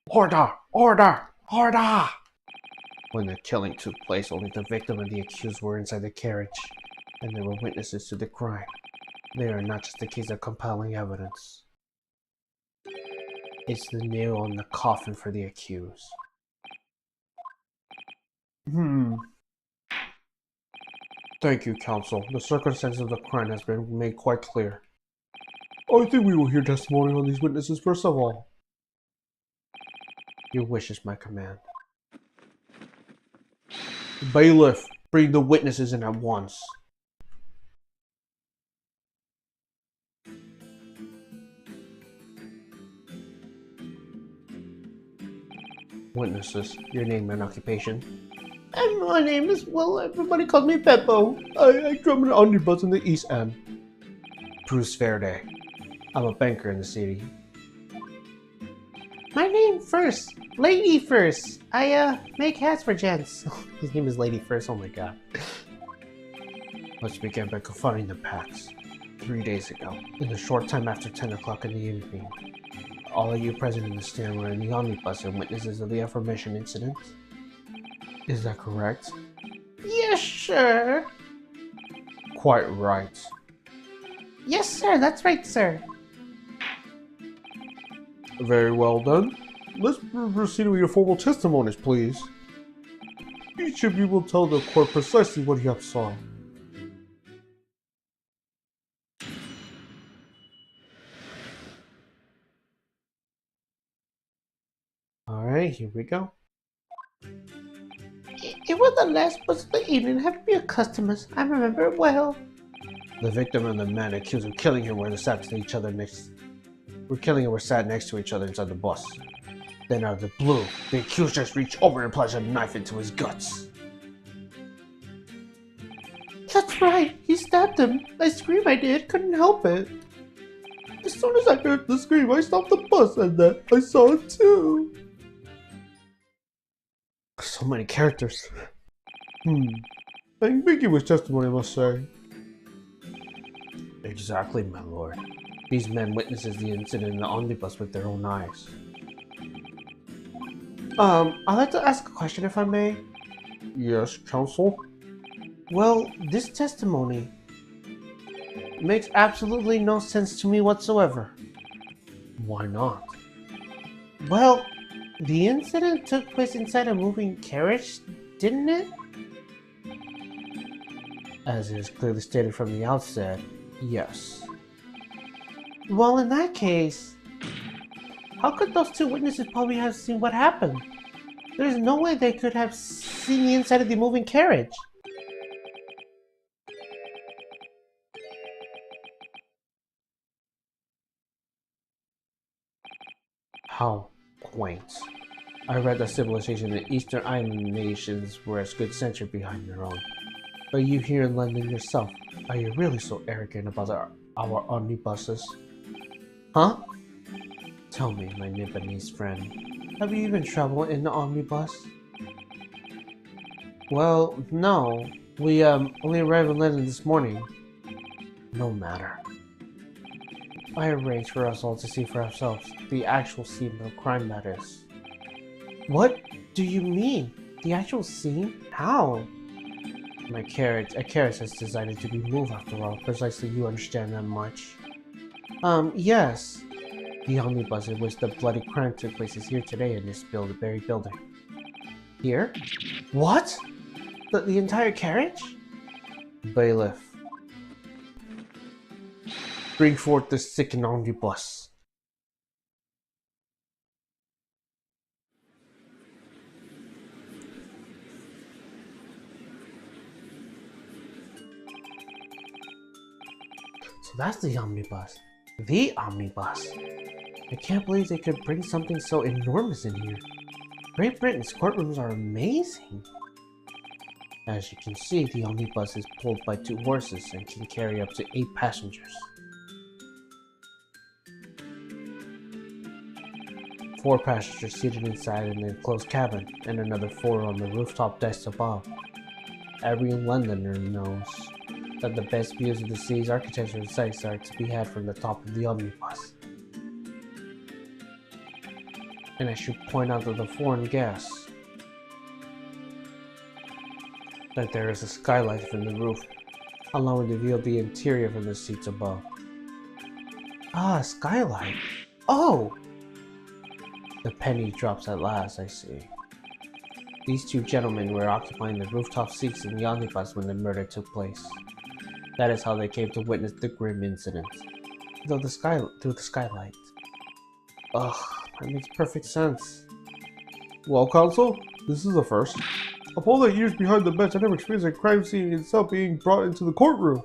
Order! Order! Order! When the killing took place, only the victim and the accused were inside the carriage, and there were witnesses to the crime. They are not just a case of compelling evidence. It's the nail in the coffin for the accused. Thank you, counsel. The circumstances of the crime has been made quite clear. I think we will hear testimony on these witnesses first of all. Your wish is my command. Bailiff, bring the witnesses in at once. Witnesses, your name and occupation. And my name is, well, everybody calls me Beppo. I drive an omnibus in the East End. Bruce Verde. I'm a banker in the city. My name first. Lady First. I, make hats for gents. His name is Lady First, oh my god. Let's begin by confronting the packs. 3 days ago, in the short time after 10 o'clock in the evening, all of you present in the stand were in the omnibus and witnesses of the aforementioned incident. Is that correct? Yes, sir. Quite right. Yes, sir. That's right, sir. Very well then. Let's proceed with your formal testimonies, please. Each of you will tell the court precisely what you have saw. Alright, here we go. It was the last bus of the evening. Happy customers. I remember it well. The victim and the man accused of killing him were sat to each other next. Were sat next to each other inside the bus. Then out of the blue, the accused just reached over and plunged a knife into his guts. That's right. He stabbed him. I screamed. I did. Couldn't help it. As soon as I heard the scream, I stopped the bus and then I saw it too. So many characters. Ambiguous testimony, I must say. Exactly, my lord. These men witnesses the incident in the omnibus with their own eyes. I'd like to ask a question if I may. Yes, counsel? Well, this testimony makes absolutely no sense to me whatsoever. Why not? Well, the incident took place inside a moving carriage, didn't it? As is clearly stated from the outset, yes. Well, in that case, how could those two witnesses probably have seen what happened? There's no way they could have seen the inside of the moving carriage. How quaint. I read that civilization in Eastern Island nations were as good century behind your own. But you here in London yourself, are you really so arrogant about our omnibuses? Huh? Tell me, my Nibonese friend, have you even traveled in the omnibus? Well, no. We only arrived in London this morning. No matter. I arranged for us all to see for ourselves the actual scene of crime, that is. What do you mean? The actual scene? How? A carriage is designed to be moved after all. Precisely, you understand that much. Yes. The omnibus in which the bloody crime took place is here today in this very building. Here? What? The entire carriage? Bailiff, bring forth the sickened omnibus. So that's the omnibus. The omnibus. I can't believe they could bring something so enormous in here. Great Britain's courtrooms are amazing. As you can see, the omnibus is pulled by 2 horses and can carry up to 8 passengers. 4 passengers seated inside an enclosed cabin, and another 4 on the rooftop decks above. Every Londoner knows that the best views of the city's architectural sites are to be had from the top of the omnibus. And I should point out to the foreign guests that there is a skylight from the roof, allowing to view the interior from the seats above. Ah, a skylight. Oh! The penny drops at last, I see. These 2 gentlemen were occupying the rooftop seats in the omnibus when the murder took place. That is how they came to witness the grim incident. Through the skylight. Ugh, that makes perfect sense. Well, counsel, this is a first. Of all the years behind the bench, I never experienced a crime scene itself being brought into the courtroom.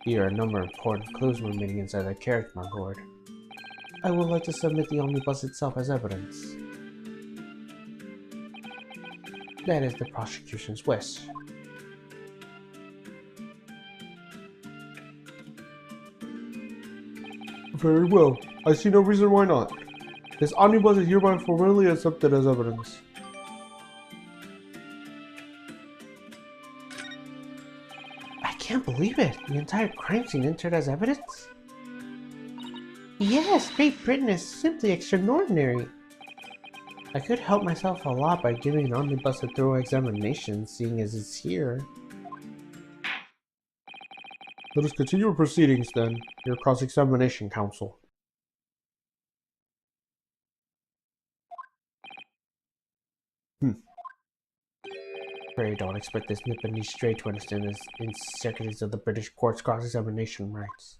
Here are a number of important clues we're meeting inside that carriage, my lord. I would like to submit the omnibus itself as evidence. That is the prosecution's wish. Very well. I see no reason why not. This omnibus is hereby formally accepted as evidence. I can't believe it! The entire crime scene entered as evidence? Yes, Great Britain is simply extraordinary. I could help myself a lot by giving an omnibus a thorough examination, seeing as it's here. Let us continue our proceedings then, your cross-examination, counsel. Pray don't expect this nippity stray to understand the intricacies of the British court's cross-examination rights.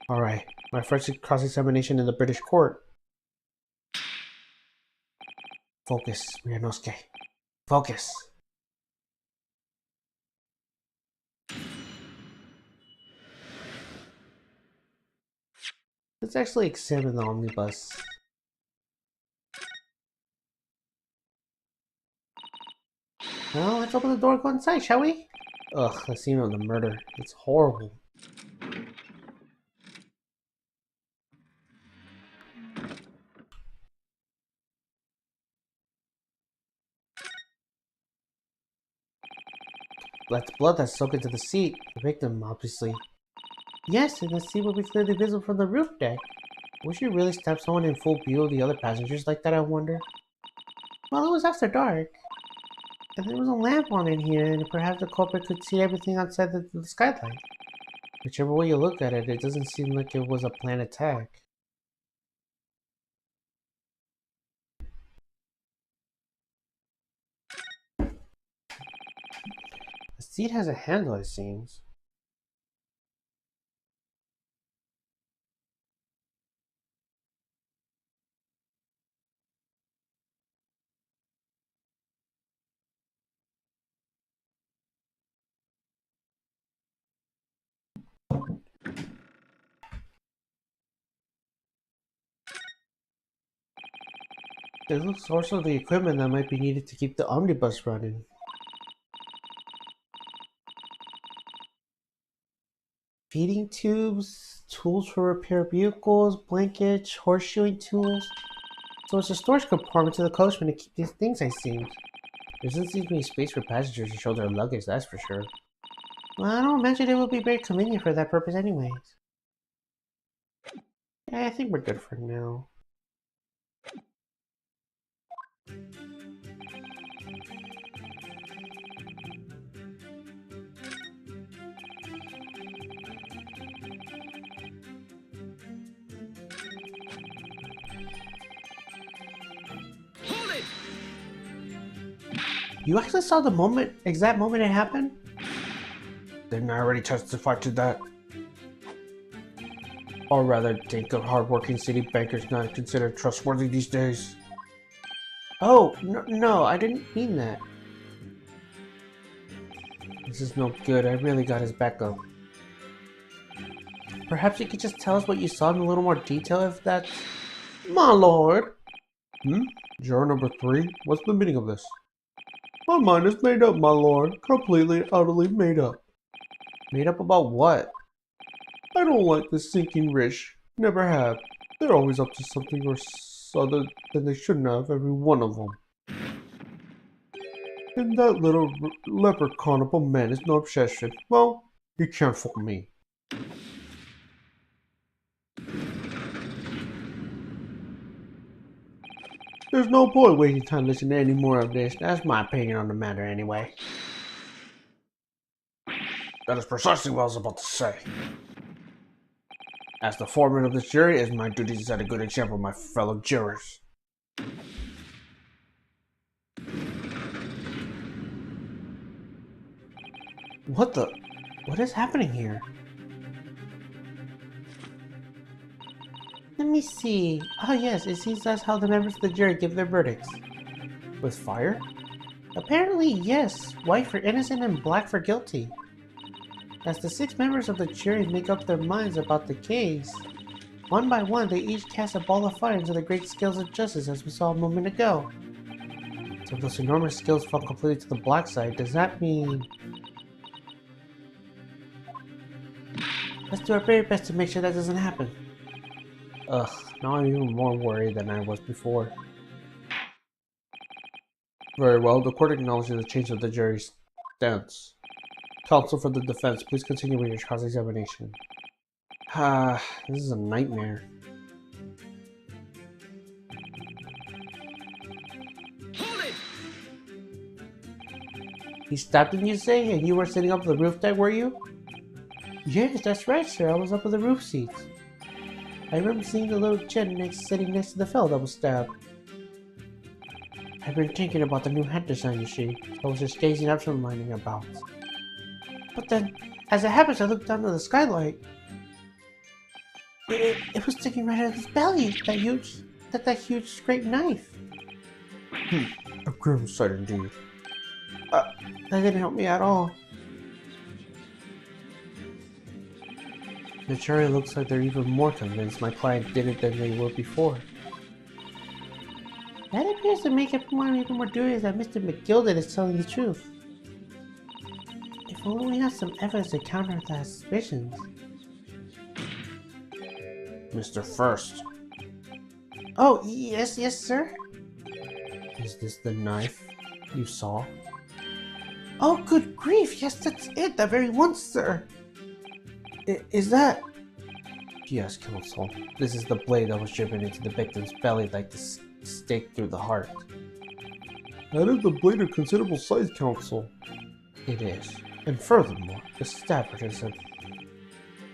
Alright, my first cross-examination in the British court. Focus, Miranosuke. Focus. Let's actually examine the omnibus. Well, let's open the door and go inside, shall we? Ugh, the scene of the murder. It's horrible. That's blood that's soaked into the seat. The victim, obviously. Yes, and the seat will be clearly visible from the roof deck. Would you really stab someone in full view of the other passengers like that, I wonder? Well, it was after dark. And there was a lamp on in here, and perhaps the culprit could see everything outside the skylight. Whichever way you look at it, it doesn't seem like it was a planned attack. The seat has a handle, it seems. It looks also the equipment that might be needed to keep the omnibus running. Feeding tubes, tools for repair vehicles, blankets, horseshoeing tools. So it's a storage compartment to the coachman to keep these things, I seem. There doesn't seem to be space for passengers to show their luggage, that's for sure. Well, I don't imagine it would be very convenient for that purpose anyways. Yeah, I think we're good for now. Hold it! You actually saw the moment, exact moment it happened? Didn't I already testify to that? Or rather, think of hardworking city bankers not considered trustworthy these days. Oh, no, I didn't mean that. This is no good, I really got his back up. Perhaps you could just tell us what you saw in a little more detail if that's... My lord! Juror number 3? What's the meaning of this? My mind is made up, my lord. Completely, utterly made up. Made up about what? I don't like this sinking rich. Never have. They're always up to something or other than they shouldn't have, every one of them. And that little leprechaun of a man is no obsession. Well, you can't fool me. There's no point wasting time listening to any more of this. That's my opinion on the matter anyway. That is precisely what I was about to say. As the foreman of this jury, it is my duty to set a good example of my fellow jurors. What is happening here? me see. Oh yes, it seems that's how the members of the jury give their verdicts. With fire? Apparently, yes. White for innocent and black for guilty. As the 6 members of the jury make up their minds about the case, one by one they each cast a ball of fire into the great scales of justice as we saw a moment ago. So if those enormous scales fall completely to the black side, does that mean... Let's do our very best to make sure that doesn't happen. Ugh, now I'm even more worried than I was before. Very well, the court acknowledges the change of the jury's stance. Counsel for the defense, please continue with your cross-examination. This is a nightmare. Hold it! He stopped, didn't you say? And you were sitting up on the roof deck, were you? Yes, that's right, sir. I was up on the roof seats. I remember seeing the little kid sitting next to the fellow that was stabbed. I've been thinking about the new head design, you see. So I was just gazing up and minding about. But then, as it happens, I looked down to the skylight. It was sticking right out of his belly. That huge scraped knife. A grim sight indeed. That didn't help me at all. The jury looks like they're even more convinced my client did it than they were before. That appears to make everyone even more dubious that Mr. McGilded is telling the truth. If only we had some evidence to counter that suspicions. Mr. First. Oh, yes, sir? Is this the knife you saw? Oh, good grief, yes, that's it, that very one, sir. Is that... Yes, counsel. This is the blade that was driven into the victim's belly like the stake through the heart. That is the blade of considerable size, counsel. It is. And furthermore, the stabber is an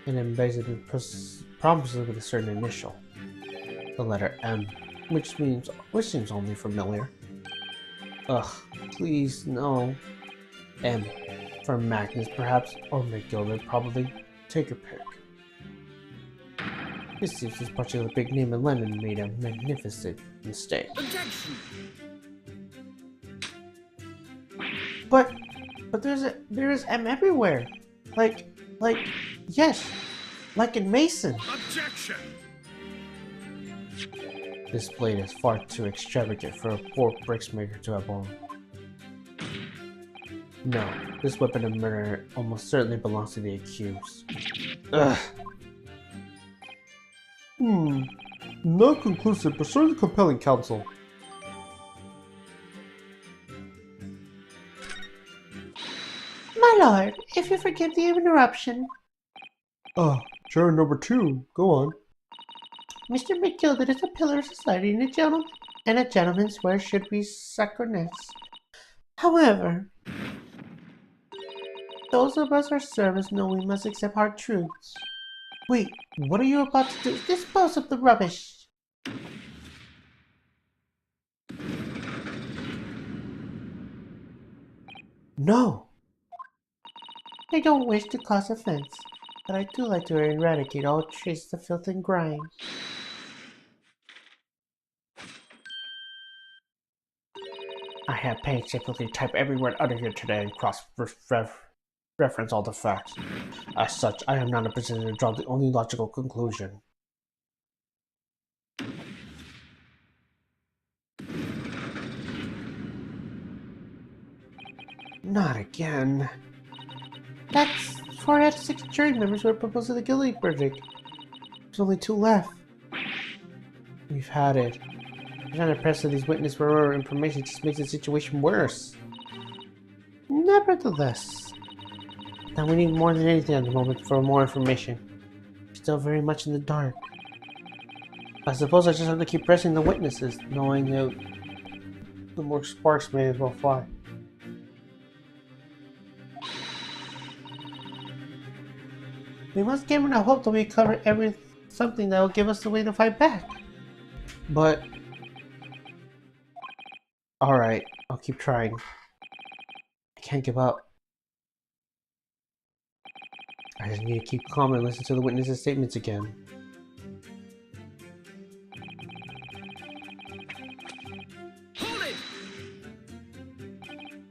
embedded probably with a certain initial. The letter M, which seems only familiar. Ugh, please, no. M. For Magnus, perhaps, or McGilded, probably. Take your pick. This seems this particular big name in London made a magnificent mistake. Objection! But there is M everywhere. Yes, like in Mason. Objection! This blade is far too extravagant for a poor bricksmaker to have owned. No, this weapon of murder almost certainly belongs to the accused. Ugh. Not conclusive, but certainly compelling, counsel. My lord, if you forgive the interruption. Juror number 2, go on. Mr. McGilded is a pillar of society and a gentleman's word should be sacrosanct. However, those of us our service know we must accept hard truths. Wait, what are you about to do? Dispose of the rubbish! No! I don't wish to cause offense, but I do like to eradicate all traces of filth and grime. I have painstakingly typed every word uttered here today and cross-reference all the facts. As such, I am not in a position to draw the only logical conclusion. Not again. That's 4 out of 6 jury members who are proposed to the guilty verdict. There's only 2 left. We've had it. Trying to press these witness for information just makes the situation worse. Nevertheless, now we need more than anything at the moment for more information. Still very much in the dark. I suppose I just have to keep pressing the witnesses, knowing that the more sparks may as well fly. We must give him a hope that we cover something that will give us the way to fight back. But... Alright, I'll keep trying. I can't give up. I just need to keep calm and listen to the witnesses' statements again.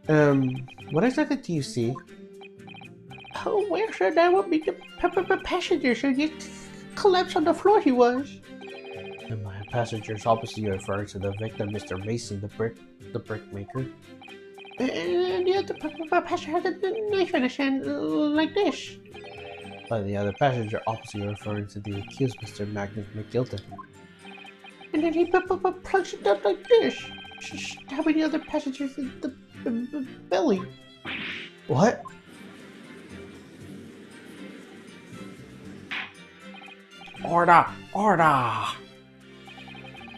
What exactly do you see? Oh, where should I would be the passenger? Should you collapse on the floor? He was. And by passengers, obviously you're referring to the victim, Mr. Mason, the brick maker. And the other passenger had a knife in his hand, like this. By the other passenger, obviously you're referring to the accused, Mr. Magnus McGilton. And then he plunks it up like this, stabbing the other passengers in the belly. What? Order! Order!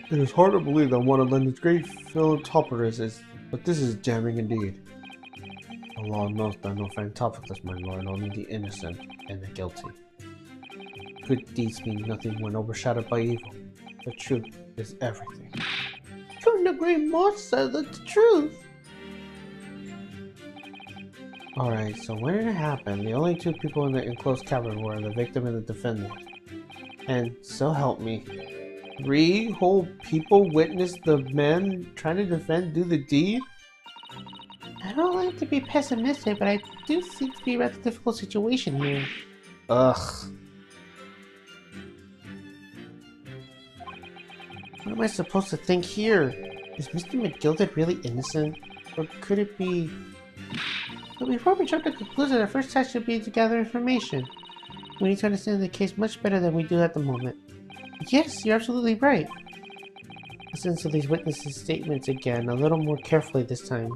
It is hard to believe that one of London's great philanthropists, but this is damning indeed. The law knows that no philanthropist, my lord, only the innocent and the guilty. Good deeds mean nothing when overshadowed by evil. The truth is everything. Couldn't agree more, sir. That's the truth. Alright, so when did it happen? The only two people in the enclosed cavern were the victim and the defendant. And so help me, 3 whole people witnessed the man trying to do the deed? I don't like to be pessimistic, but I do seem to be a rather difficult situation here. Ugh. What am I supposed to think here? Is Mr. McGilden really innocent? Or could it be... But before we jump to conclusion, our first task should be to gather information. We need to understand the case much better than we do at the moment. Yes, you're absolutely right. Listen to these witnesses' statements again, a little more carefully this time.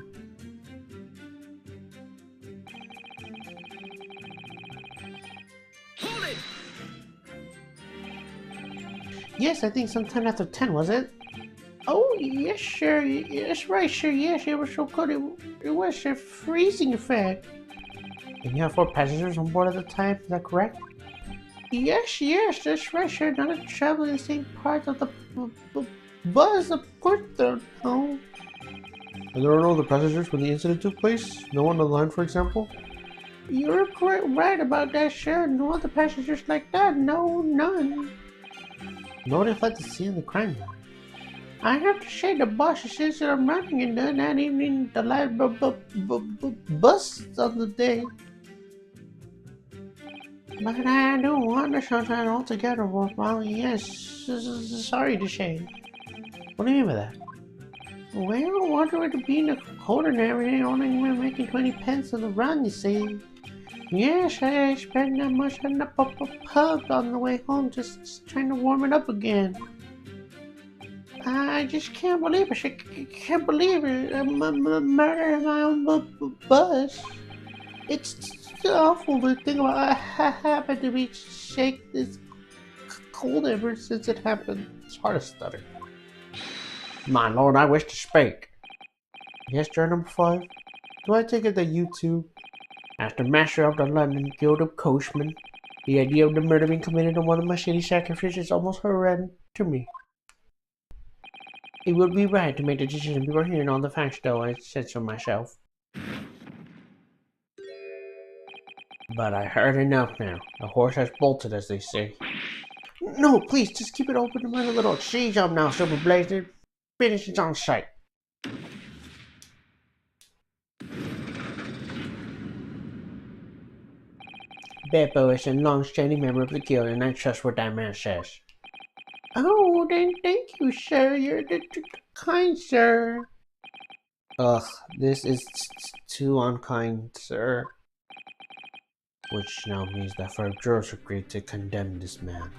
Hold it! Yes, I think sometime after 10, was it? Oh, yes, sure. Yes, right, sure, yes, it was so good. It was a freezing effect. And you have 4 passengers on board at the time, is that correct? Yes, that's right, sure. Not traveling the same part of the bus, of course, no. And there were no other passengers when the incident took place? No one on the line, for example? You're quite right about that, sure. No other passengers like that, no, none. Nobody fled the scene of the crime. I have to say the bus is running and not even the light bus of the day. But I do wonder sometimes altogether, well, yes, sorry to say. What do you mean by that? Well, wonder it being a cold and everything, only we're making 20 pence on the run, you see. Yes, I spent that much on the pub on the way home, just trying to warm it up again. I just can't believe it. I can't believe it. Murder in my own bus. It's awful to think about. I happened to be shake this cold ever since it happened. It's hard to stutter. My lord, I wish to speak. Yes, juror number 5? Do I take it that you two, as the master of the London Guild of Coachmen, the idea of the murder being committed on one of my city sacrifices is almost horrendous to me. It would be right to make the decision before hearing all the facts, though, I said so myself. but I heard enough now. The horse has bolted, as they say. No, please, just keep it open and run a little. She's up now, Silver Blazer. Finish is on sight. Beppo is a long-standing member of the guild, and I trust what that man says. Oh, then thank you, sir. You're the kind, sir. Ugh, this is too unkind, sir. Which now means that 5 jurors agreed to condemn this man.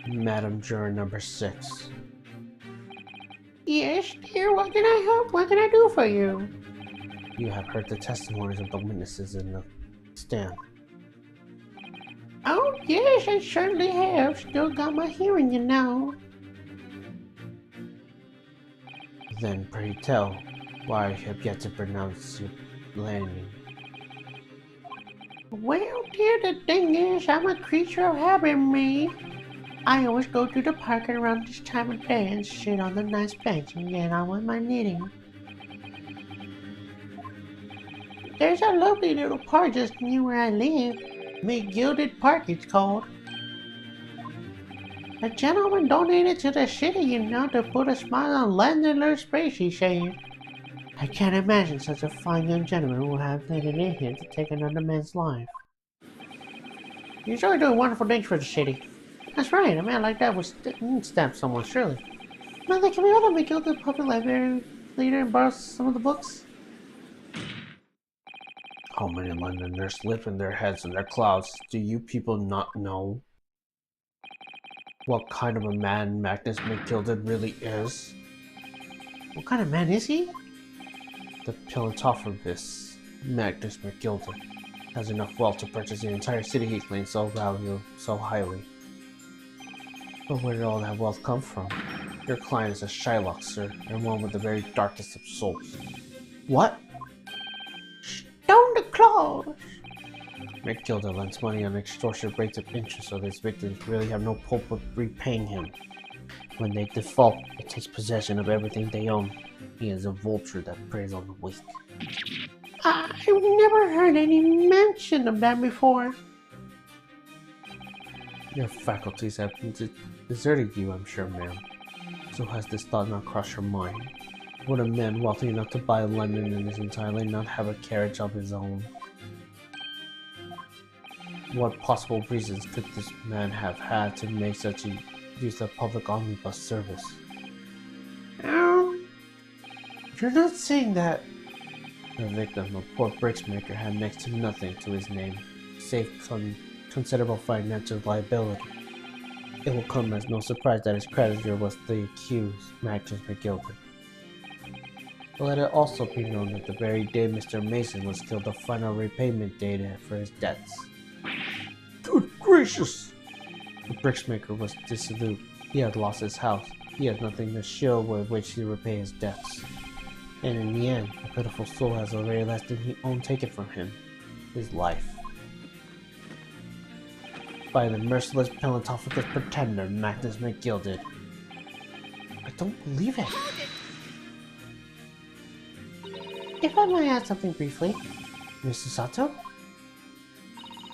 Madam Juror number 6. Yes, dear, what can I help? What can I do for you? You have heard the testimonies of the witnesses in the stand. Oh, yes, I certainly have. Still got my hearing, you know. Then pray tell why you have yet to pronounce your landing. Well, dear, the thing is, I'm a creature of habit, me. I always go to the park around this time of day and sit on the nice bench and get on with my knitting. There's a lovely little park just near where I live. Me Gilded Park, it's called. A gentleman donated to the city, you know, to put a smile on Landler's face, he said. I can't imagine such a fine young gentleman would have taken it in him to take another man's life. He's really doing wonderful things for the city. That's right, a man like that would stab someone, surely. Mother, can we all make the public library leader and borrow some of the books? How many Londoners live in their heads and their clouds? Do you people not know what kind of a man Magnus McGilded really is? What kind of man is he? The philanthropist Magnus McGilded has enough wealth to purchase the entire city he claims so highly. But where did all that wealth come from? Your client is a Shylock, sir, and one with the very darkest of souls. What? Stone the claws! McGilded lends money on extortionate rates of interest so that his victims really have no hope of repaying him. When they default, he takes possession of everything they own. He is a vulture that preys on the weak. I've never heard any mention of that before. Your faculties have deserted you, I'm sure, ma'am. So has this thought not crossed your mind? Would a man wealthy enough to buy London in his entirety not have a carriage of his own? What possible reasons could this man have had to make such a use of public omnibus service? You're not saying that... The victim, a poor bricksmaker, had next to nothing to his name, save considerable financial liability. It will come as no surprise that his creditor was the accused, Magnus McGilded. But let it also be known that the very day Mr. Mason was killed, the final repayment date for his debts. Good gracious! The bricksmaker was dissolute. He had lost his house. He had nothing to show with which to repay his debts. And in the end, the pitiful soul has the very last thing he owned taken from him, his life. By the merciless philanthropic pretender, Magnus McGilded. I don't believe it. If I might add something briefly, Mr. Sato?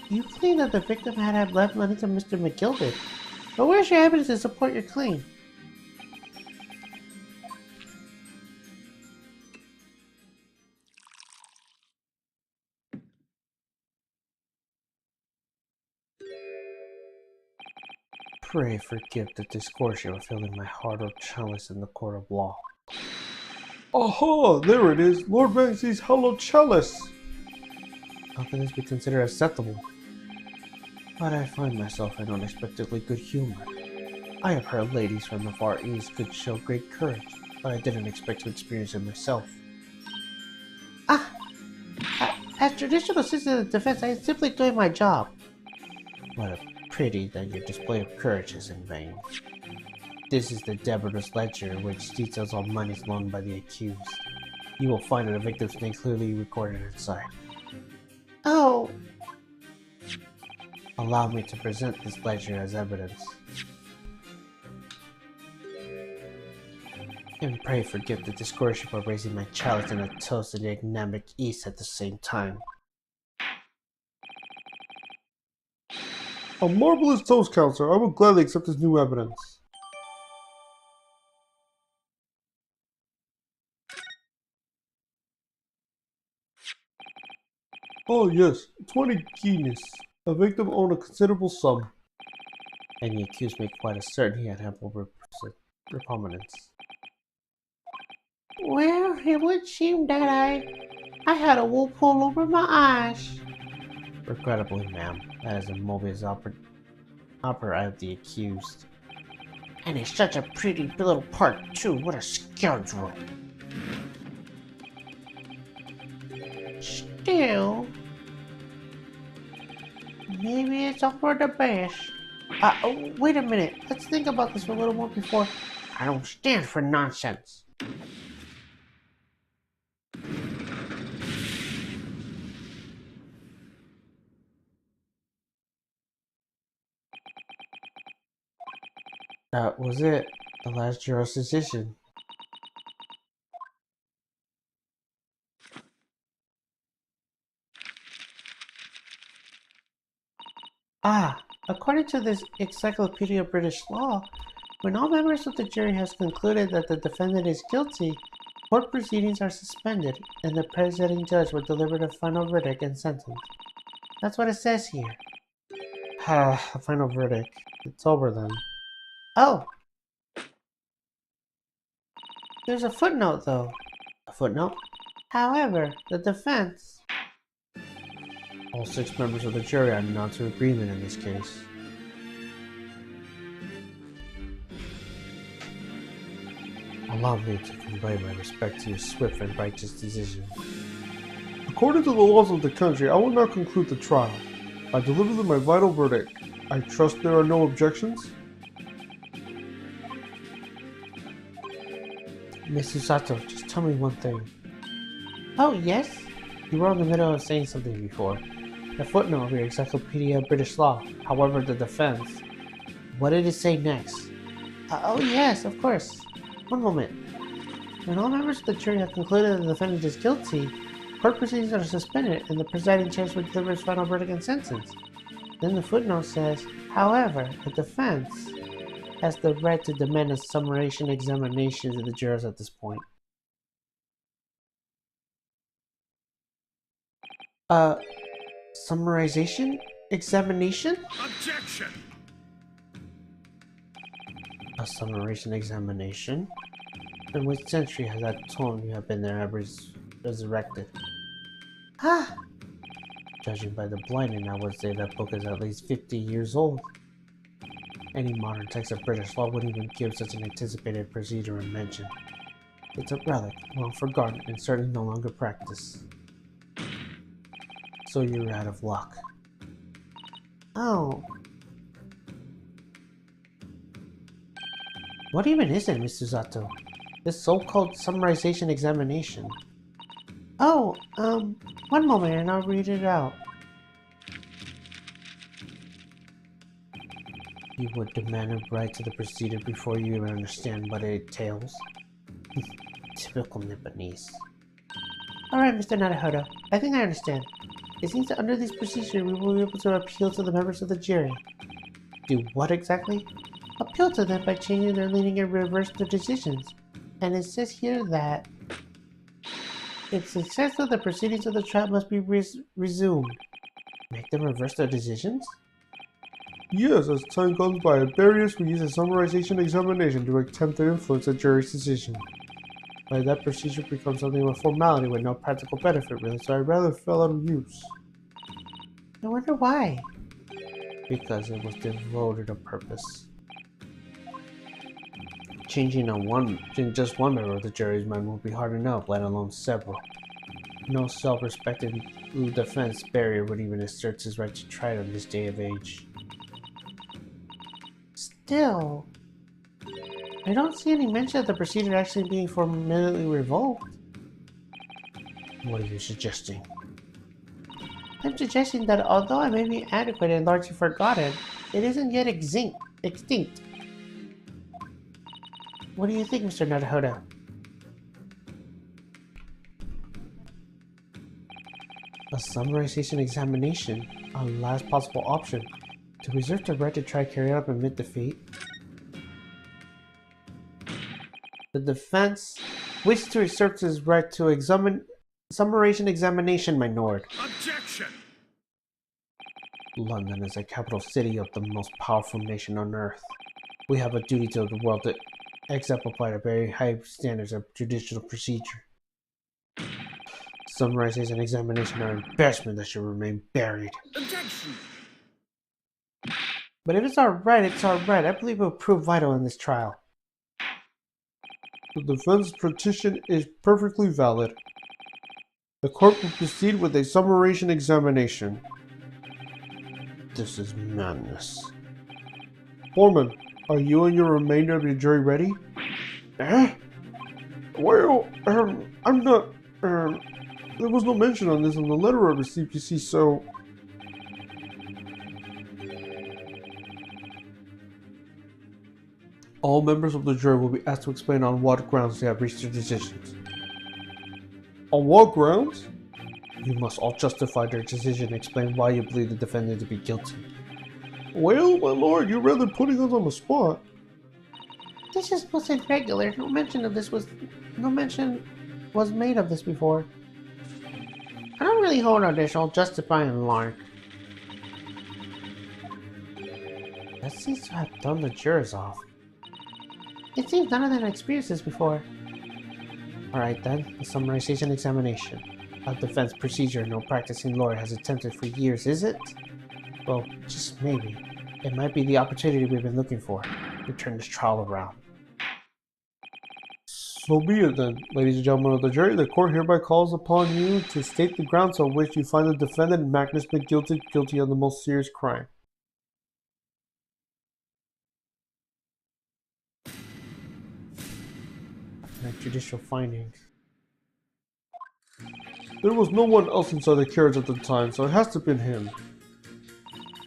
You claim that the victim had left money to Mr. McGilded, but where's your evidence to support your claim? Pray forgive the discourse of filling my heart of chalice in the court of law. Aha! There it is! Lord Banksy's hallowed chalice! How can this be considered acceptable? But I find myself in unexpectedly good humor. I have heard ladies from the Far East could show great courage, but I didn't expect to experience it myself. As traditional assistant of defense, I am simply doing my job. What a pity that your display of courage is in vain. This is the debtor's ledger, which details all monies loaned by the accused. You will find the victim's name clearly recorded inside. Oh! Allow me to present this ledger as evidence. And pray forgive the discourse for raising my chalice and a toast to the enigmatic East at the same time. A marvelous toast, Counselor. I will gladly accept this new evidence. Oh yes, 20 guineas. A victim owned a considerable sum. And the accused made quite a certain he had ample repugnance. Well, it would seem that I had a wool pull over my eyes. Regrettably, ma'am, that is the mobius opera of the accused. And he's such a pretty little part too, what a scoundrel. Still, maybe it's all for the best. Wait a minute, let's think about this a little more before. I don't stand for nonsense. That was it. The last juror's decision. According to this Encyclopedia of British Law, when all members of the jury has concluded that the defendant is guilty, court proceedings are suspended, and the presiding judge will deliver the final verdict and sentence. That's what it says here. The final verdict. It's over then. Oh! There's a footnote, though. A footnote? However, the defense... All 6 members of the jury are not to agreement in this case. Allow me to convey my respect to your swift and righteous decision. According to the laws of the country, I will not conclude the trial. I deliver my vital verdict. I trust there are no objections? Mr. Sato, just tell me one thing. Oh, yes? You were in the middle of saying something before. The footnote of your Encyclopedia of British Law. However, the defense. What did it say next? Oh, yes, of course. One moment. When all members of the jury have concluded that the defendant is guilty, court proceedings are suspended and the presiding judge will deliver his final verdict and sentence. Then the footnote says, however, the defense has the right to demand a summarization examination of the jurors at this point. Summarization? Examination? Objection! A summarization examination? In which century has that tone you have been there resurrected? Judging by the blinding, I would say that book is at least 50 years old. Any modern text of British law wouldn't even give such an anticipated procedure a mention. It's a relic, long forgotten, and certainly no longer practiced. So you're out of luck. Oh. What even is it, Mr. Zato? This so-called summarization examination? Oh, one moment and I'll read it out. You would demand a right to the procedure before you even understand what it entails. Typical Nipponese. Alright, Mr. Naruhodo, I think I understand. It seems that under this procedure we will be able to appeal to the members of the jury. Do what exactly? Appeal to them by changing their leaning and reverse their decisions. And it says here that if successful, the proceedings of the trial must be resumed. Make them reverse their decisions? Yes, as time goes by, at barriers we use a summarization examination to attempt to influence the jury's decision. But that procedure becomes something of a formality with no practical benefit really, so I'd rather fell out of use. I wonder why. Because it was devoted to purpose. Changing just one member of the jury's mind would be hard enough, let alone several. No self-respecting defense barrier would even assert his right to try it on this day of age. Still, I don't see any mention of the procedure actually being formally revoked. What are you suggesting? I'm suggesting that although it may be adequate and largely forgotten, it isn't yet extinct. What do you think, Mr. Naruhodo? A summarization examination, a last possible option, to reserve the right to try carry out amid defeat. The defense wishes to assert his right to summarization examination, my lord. Objection! London is a capital city of the most powerful nation on earth. We have a duty to the world to exemplify the very high standards of judicial procedure. Summarization examination are embarrassment that should remain buried. Objection! But if it's alright, it's alright. I believe it will prove vital in this trial. The defense petition is perfectly valid. The court will proceed with a summarization examination. This is madness. Foreman, are you and your remainder of your jury ready? Well, I'm not, there was no mention on this in the letter of the CPC, so... All members of the jury will be asked to explain on what grounds they have reached their decisions. On what grounds? You must all justify their decision and explain why you believe the defendant to be guilty. Well, my lord, you're rather putting us on the spot. This just wasn't regular. No mention was made of this before. I don't really hold additional justifying lark. That seems to have thrown the jurors off. It seems none of them experienced this before. Alright then, the summarization examination. A defense procedure no practicing lawyer has attempted for years, is it? Well, just maybe. It might be the opportunity we've been looking for to turn this trial around. So be it then, ladies and gentlemen of the jury. The court hereby calls upon you to state the grounds on which you find the defendant Magnus McGilty guilty of the most serious crime. Judicial findings. There was no one else inside the carriage at the time, so it has to have been him.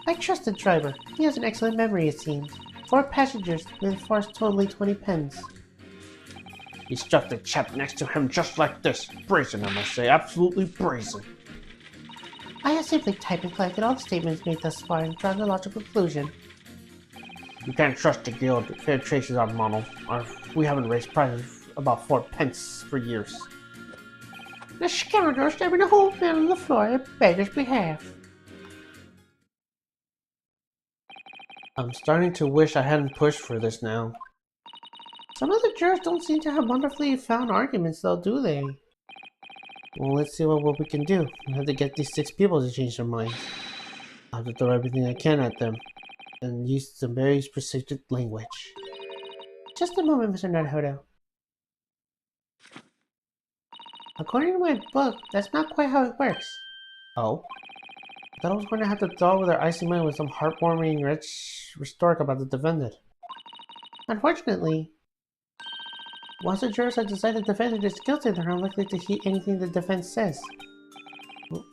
I trust the driver. He has an excellent memory, it seems. 4 passengers with forced totally 20 pence. He struck the chap next to him just like this. Brazen, I must say. Absolutely brazen. I have simply typed and collected all the statements made thus far and drawn the logical conclusion. You can't trust the guild. Fair traces are mono. We haven't raised prices about 4 pence for years. The scoundrel stabbing the whole man on the floor at beggar's behalf. I'm starting to wish I hadn't pushed for this now. Some of the jurors don't seem to have wonderfully found arguments though, do they? Well, let's see what we can do. We have to get these 6 people to change their minds. I'll have to throw everything I can at them and use some very specific language. Just a moment, Mr. Naruhodo. According to my book, that's not quite how it works. Oh? I thought I was going to have to throw over their icy mind with some heartwarming rich story about the defendant. Unfortunately, once the jurors have decided the defendant is guilty, they're unlikely to heed anything the defense says.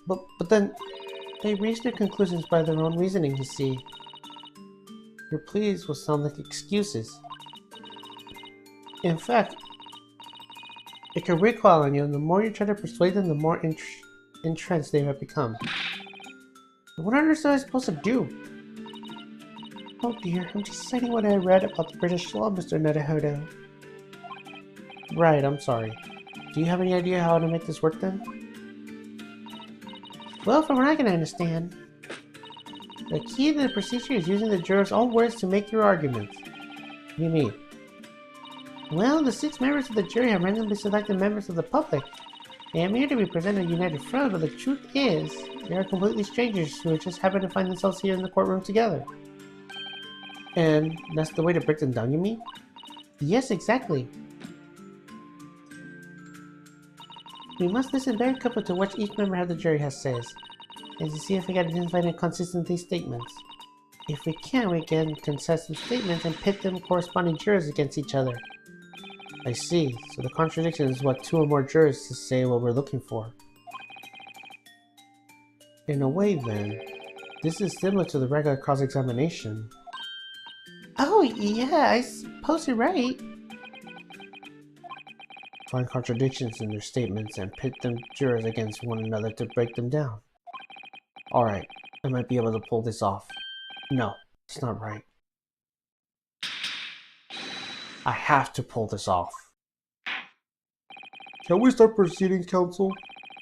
But then, they reach their conclusions by their own reasoning, you see. Your pleas will sound like excuses. In fact, it can recoil on you, and the more you try to persuade them, the more entrenched they have become. What on earth am I supposed to do? Oh dear, I'm just citing what I read about the British law, Mr. Naruhodo. Right, I'm sorry. Do you have any idea how to make this work then? Well, from what I can understand, the key to the procedure is using the jurors' own words to make your arguments. What do you mean? Well, the 6 members of the jury have randomly selected members of the public. They appear to be presented a united front, but the truth is, they are completely strangers who just happen to find themselves here in the courtroom together. And that's the way to break them down, you mean? Yes, exactly. We must listen very carefully to what each member of the jury says, and to see if we can identify inconsistency statements. If we can contest the statements and pit them corresponding jurors against each other. I see, so the contradiction is what 2 or more jurors to say what we're looking for. In a way then, this is similar to the regular cross-examination. Oh yeah, I suppose you're right. Find contradictions in their statements and pit them jurors against one another to break them down. Alright, I might be able to pull this off. No, it's not right. I have to pull this off. Can we start proceedings, counsel?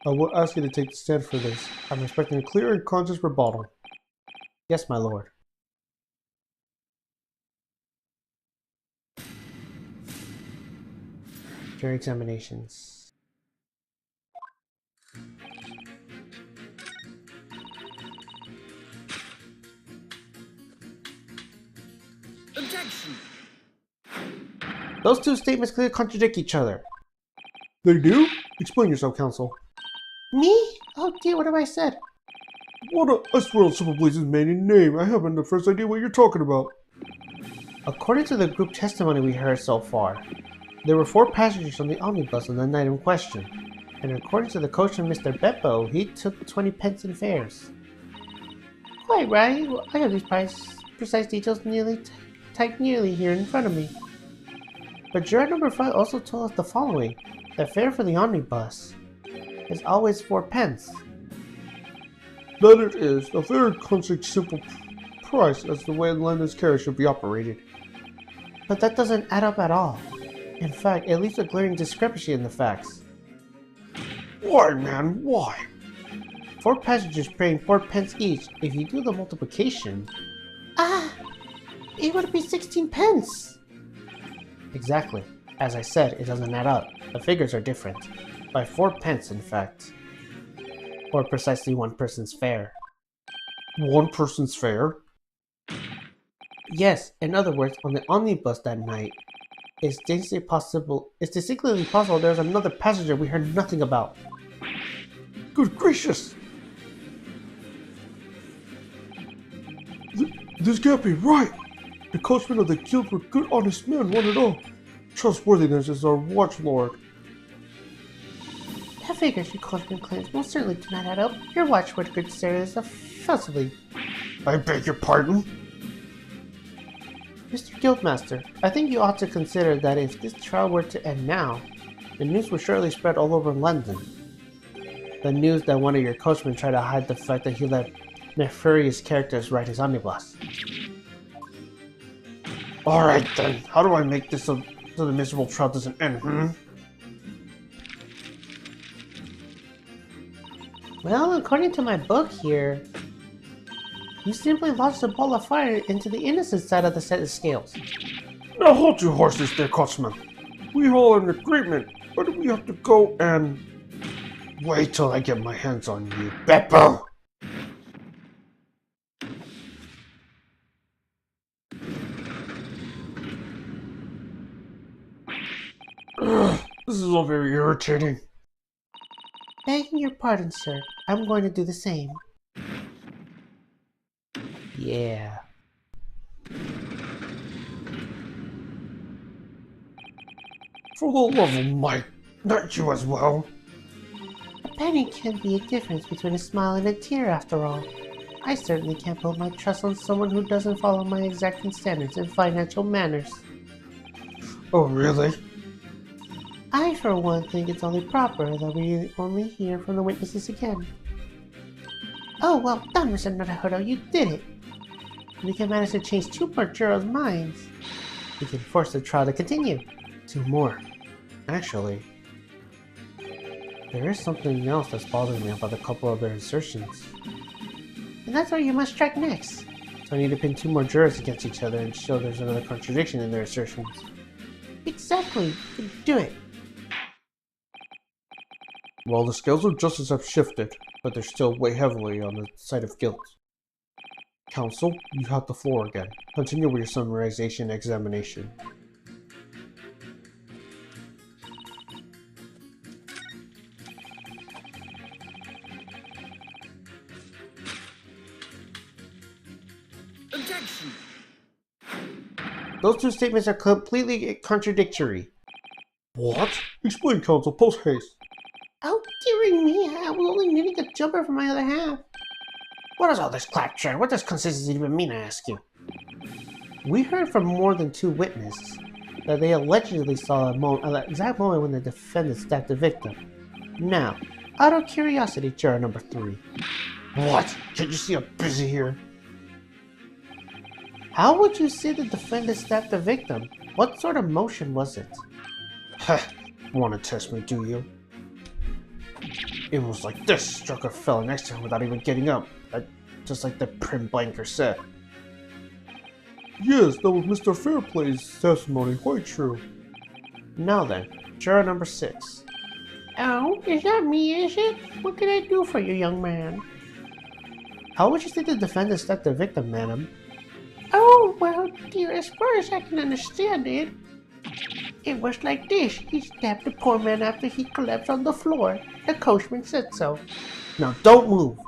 I will ask you to take the stand for this. I'm expecting a clear and conscious rebuttal. Yes, my lord. Jury examinations. Objection! Those 2 statements clearly contradict each other. They do? Explain yourself, counsel. Me? Oh dear, what have I said? I swear on Super Blaze's maiden name, I haven't the first idea what you're talking about. According to the group testimony we heard so far, there were 4 passengers on the omnibus on the night in question, and according to the coachman Mr. Beppo, he took 20 pence in fares. Quite right, well, I have these precise details typed nearly here in front of me. But juror number 5 also told us the following. The fare for the omnibus is always 4 pence. That it is. The fare constitutes simple Christ, that's the way London's carriage should be operated. But that doesn't add up at all. In fact, it leaves a glaring discrepancy in the facts. Why, man, why? 4 passengers paying 4 pence each. If you do the multiplication... it would be 16 pence! Exactly. As I said, it doesn't add up. The figures are different. By 4 pence, in fact. Or precisely 1 person's fare. 1 person's fare? Yes, in other words, on the omnibus that night, it's distinctly possible there's another passenger we heard nothing about. Good gracious! This can't be right! The coachmen of the guild were good, honest men, one and all. Trustworthiness is our watchlord. That figures your coachman claims most certainly do not add up. Your watchword, good sir, is offensively. I beg your pardon? Mr. Guildmaster, I think you ought to consider that if this trial were to end now, the news would surely spread all over London. The news that one of your coachmen tried to hide the fact that he let nefarious characters ride his omnibus. Alright then, how do I make this so the miserable trial doesn't end, Well, according to my book here, you simply launched a ball of fire into the innocent side of the set of scales. Now hold your horses there, coachman. We all in agreement, but we have to go and... Wait till I get my hands on you, Beppo! This is all very irritating. Begging your pardon, sir. I'm going to do the same. Yeah. For the love of Mike, not you as well. A penny can be a difference between a smile and a tear, after all. I certainly can't put my trust on someone who doesn't follow my exacting standards and financial manners. Oh, really? I, for one, think it's only proper that we only hear from the witnesses again. Oh, well done, Mr. Naruhodo, you did it! We can manage to change 2 more jurors' minds. We can force the trial to continue. 2 more. Actually, there is something else that's bothering me about a couple of their assertions. And that's where you must strike next. So I need to pin 2 more jurors against each other and show there's another contradiction in their assertions. Exactly. Do it. Well, the scales of justice have shifted, but they're still weigh heavily on the side of guilt. Counsel, you have the floor again. Continue with your summarization examination. Objection! Those 2 statements are completely contradictory. What? Explain, counsel, post haste. Oh, dearie me, I was only needing a jumper for my other half. What is all this claptrap? What does consistency even mean, I ask you? We heard from more than 2 witnesses that they allegedly saw an exact moment when the defendant stabbed the victim. Now, out of curiosity, juror number 3. What? Can't you see I'm busy here? How would you say the defendant stabbed the victim? What sort of motion was it? Heh, want to test me, do you? It was like this, struck a fella next to him without even getting up, just like the prim blanker said. Yes, that was Mr. Fairplay's testimony, quite true. Now then, juror number 6. Oh, is that me, is it? What can I do for you, young man? How would you say the defendant stabbed the victim, madam? Oh, well, dear, as far as I can understand it, it was like this. He stabbed the poor man after he collapsed on the floor. The coachman said so. Now don't move.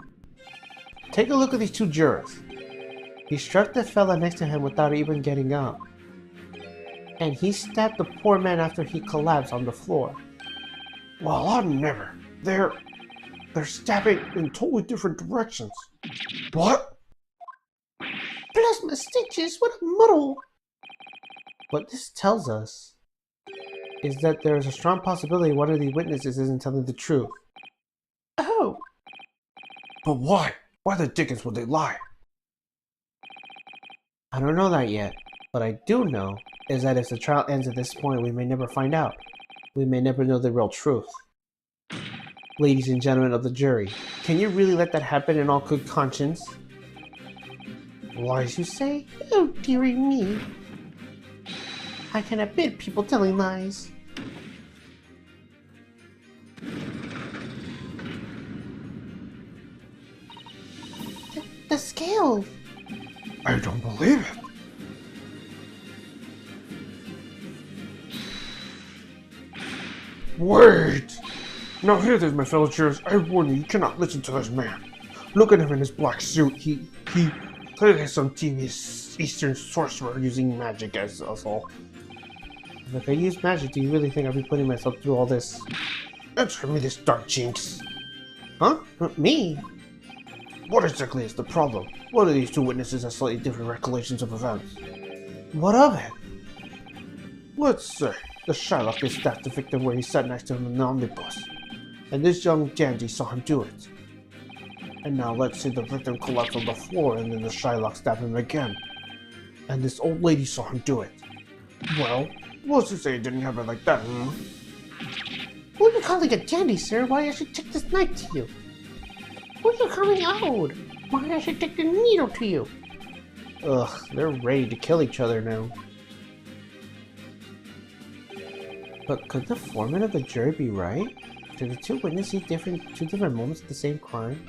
Take a look at these 2 jurors. He struck the fella next to him without even getting up. And he stabbed the poor man after he collapsed on the floor. Well, I'll never. They're stabbing in totally different directions. What? Plasma stitches, what a muddle! What this tells us is that there is a strong possibility one of the witnesses isn't telling the truth. Oh! But why? Why the dickens would they lie? I don't know that yet. What I do know is that if the trial ends at this point, we may never find out. We may never know the real truth. Ladies and gentlemen of the jury, can you really let that happen in all good conscience? Lies, you say? Oh, dearie me. I cannot bid people telling lies. The scale! I don't believe it. Wait! Now hear this, my fellow jurors. I warn you, you cannot listen to this man. Look at him in his black suit. He clearly has some devious Eastern sorcerer using magic as us all. If I use magic, do you really think I'll be putting myself through all this? Answer me this, dark jinx. Huh? Me? What exactly is the problem? One of these two witnesses has slightly different recollections of events. What of it? Let's say the Shylock is stabbed the victim where he sat next to him in the omnibus, and this young dandy saw him do it. And now let's say the victim collapsed on the floor and then the Shylock stabbed him again, and this old lady saw him do it. Well, let's just say it didn't happen like that, Who are you calling a dandy, sir? Why I should take this knife to you? Who are you calling old? Why I should take the needle to you? Ugh, they're ready to kill each other now. But could the foreman of the jury be right? Did the two witnesses see two different moments of the same crime?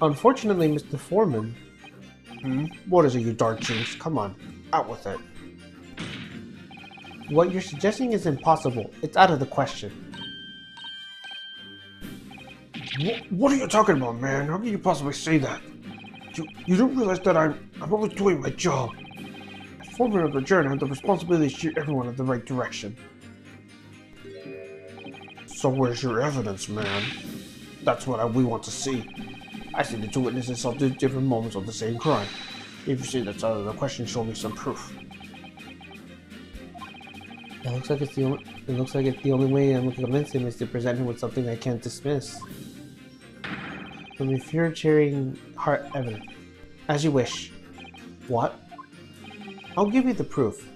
Unfortunately, Mr. Foreman. What is it, you dark jinx? Come on, out with it. What you're suggesting is impossible. It's out of the question. What are you talking about, man? How can you possibly say that? You don't realize that I'm only doing my job. As foreman of the jury, I have the responsibility to steer everyone in the right direction. So where's your evidence, man? That's what we want to see. I see the two witnesses saw two different moments of the same crime. If you say that's out of the question, show me some proof. It looks like it's the only way I'm convince him is to present him with something I can't dismiss. From infuriating heart evidence. As you wish. What? I'll give you the proof.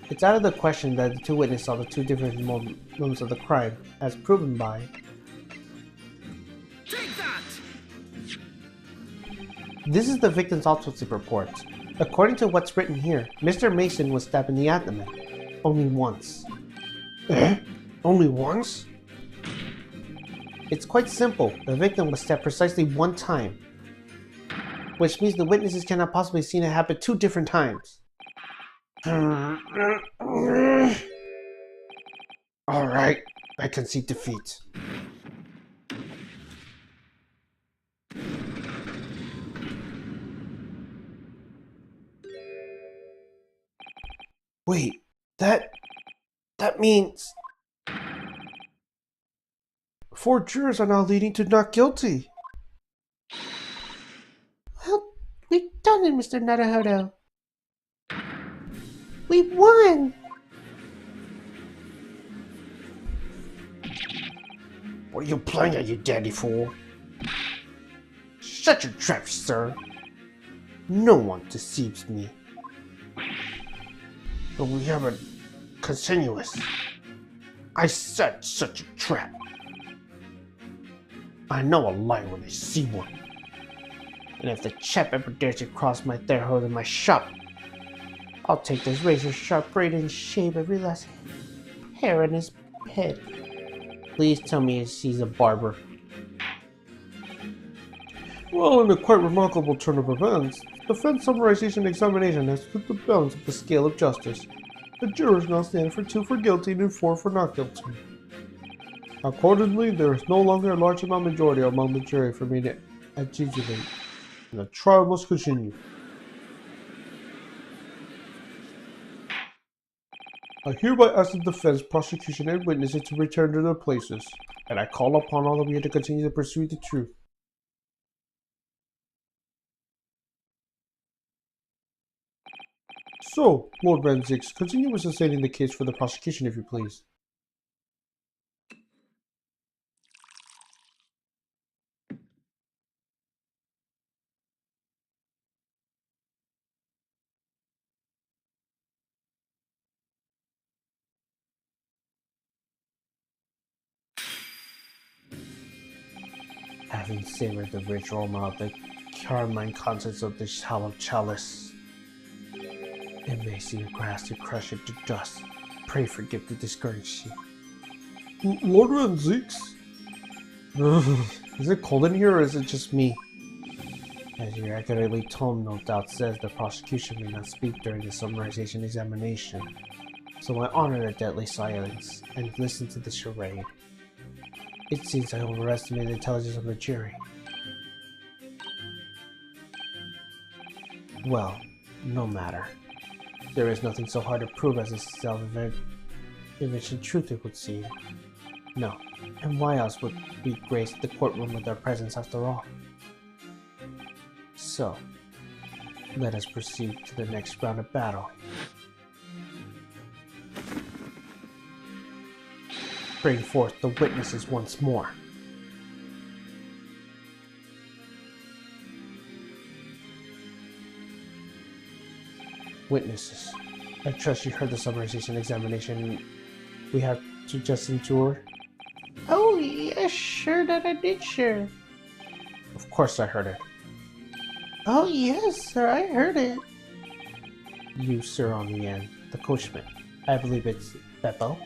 It's out of the question that the two witnesses saw the two different moments of the crime, as proven by... Take that! This is the victim's autopsy report. According to what's written here, Mr. Mason was stabbed in the abdomen. Only once. Eh? Only once? It's quite simple. The victim was stabbed precisely one time. Which means the witnesses cannot possibly have seen it happen two different times. Alright, I concede defeat. Wait, that means 4 jurors are now leading to not guilty. Well, we've done it, Mr. Naruhodo. We won! What are you playing at, you daddy fool? Shut your trap, sir. No one deceives me. But we have a continuous. I set such a trap. I know a lie when I see one. And if the chap ever dares to cross my threshold in my shop, I'll take this razor-sharp blade and shave every last hair in his head. Please tell me he's a barber. Well, in a quite remarkable turn of events, defense summarization examination has put the balance of the scale of justice. The jurors now stand for 2 for guilty and 4 for not guilty. Accordingly, there is no longer a large amount majority among the jury for me to adjudicate, and the trial must continue. I hereby ask the defense, prosecution, and witnesses to return to their places, and I call upon all of you to continue to pursue the truth. So, Lord Van Zix, continue with sustaining the case for the prosecution, if you please. having savored the rich aroma of the carmine contents of this hollow chalice. It may seem crass to crush it to dust. Pray forgive the discourtesy. Lord Van Zeeks? Is it cold in here or is it just me? As your accurately tone no doubt says, the prosecution may not speak during the summarization examination. So I honor the deadly silence and listen to the charade. It seems I overestimated the intelligence of the jury. Well, no matter. There is nothing so hard to prove as a self-evident truth, it would seem. No, and why else would we grace the courtroom with our presence after all? So, let us proceed to the next round of battle. Bring forth the witnesses once more. Witnesses, I trust you heard the summarization examination we have to just endure. Oh, yes, sure that I did, sure. Of course I heard it. Oh, yes, sir, I heard it. You, sir, on the end, the coachman. I believe it's Beppo.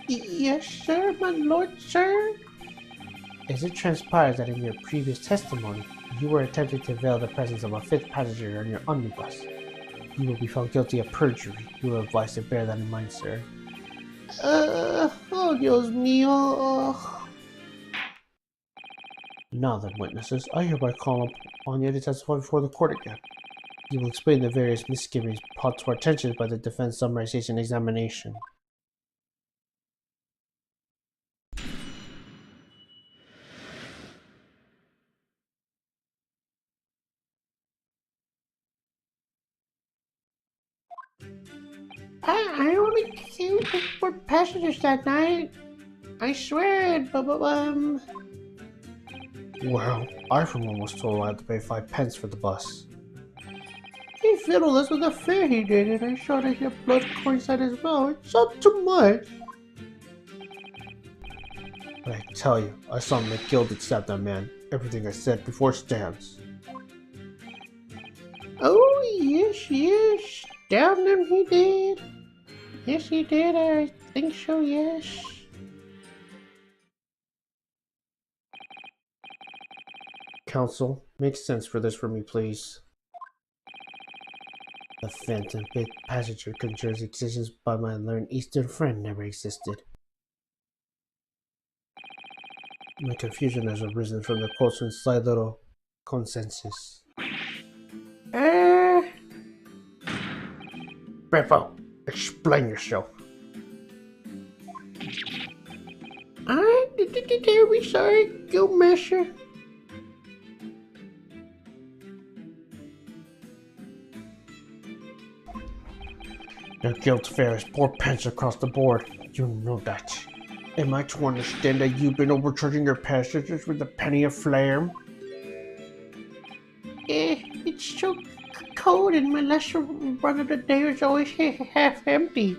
Yes, sir, my lord, sir. As it transpires that in your previous testimony, you were attempting to veil the presence of a fifth passenger on your omnibus. You will be found guilty of perjury. You are advised to bear that in mind, sir. Oh, Dios mío. Now then, witnesses, I hereby call upon you to testify before the court again. You will explain the various misgivings brought to our attention by the defense summarization examination. I only came for passengers that night. I swear it, Well, I for one was told I had to pay 5 pence for the bus. He fiddled us with the fare he did, and I saw that he had blood coincide as well. It's not too much. But I tell you, I saw McGill stab that man. Everything I said before stands. Oh, yes. Down him he did. Yes, he did. I think so, yes. Counsel, make sense for this for me, please. The phantom big passenger conjures existence by my learned Eastern friend never existed. My confusion has arisen from the coachman's slight little consensus. Beppo, Explain yourself. I'm terribly sorry, Guildmaster. Your guilt fares 4 pence across the board. You know that. Am I to understand that you've been overcharging your passengers with a penny a flame? It's so cold and my last run of the day is always half empty.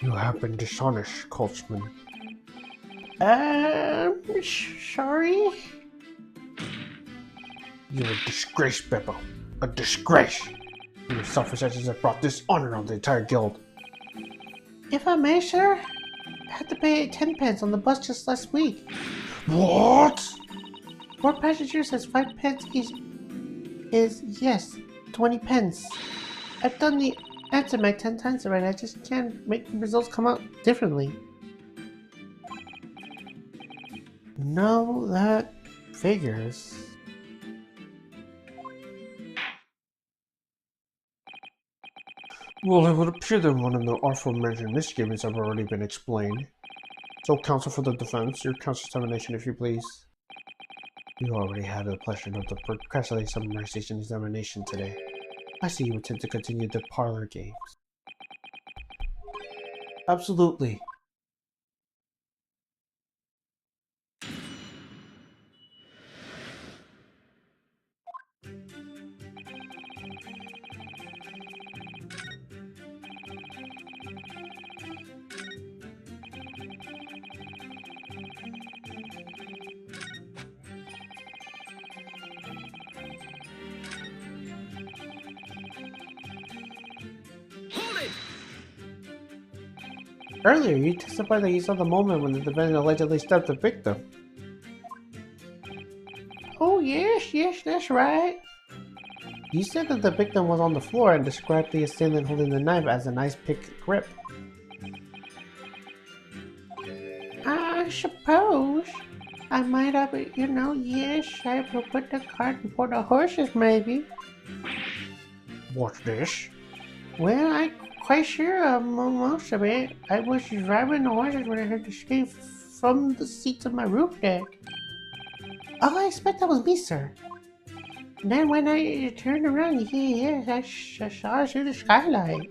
You have been dishonest, coachman. Sorry? You're a disgrace, Beppo. A disgrace! Your selfish actions have brought dishonor on the entire guild. If I may, sir, I had to pay 10 pence on the bus just last week. What? 4 passengers has 5 pence each is, yes, 20 pence. I've done the answer math 10 times already. I just can't make the results come out differently. No, that figures. Well, it would appear that one of the aforementioned misgivings have already been explained. So, counsel for the defense, your cross-examination, if you please. You already had the pleasure of the procrastinating summarization examination today. I see you intend to continue the parlor games. Absolutely. Earlier, you testified that you saw the moment when the defendant allegedly stabbed the victim. Oh, yes, that's right. You said that the victim was on the floor and described the assailant holding the knife as an ice pick grip. I suppose I might have, yes, I will put the cart before the horses, maybe. What's this? Well, I'm quite sure of most of it. I was driving the horses when I heard the scream from the seats of my roof deck. Oh, I expect that was me, sir. Then when I turned around, yes, I saw through the skylight.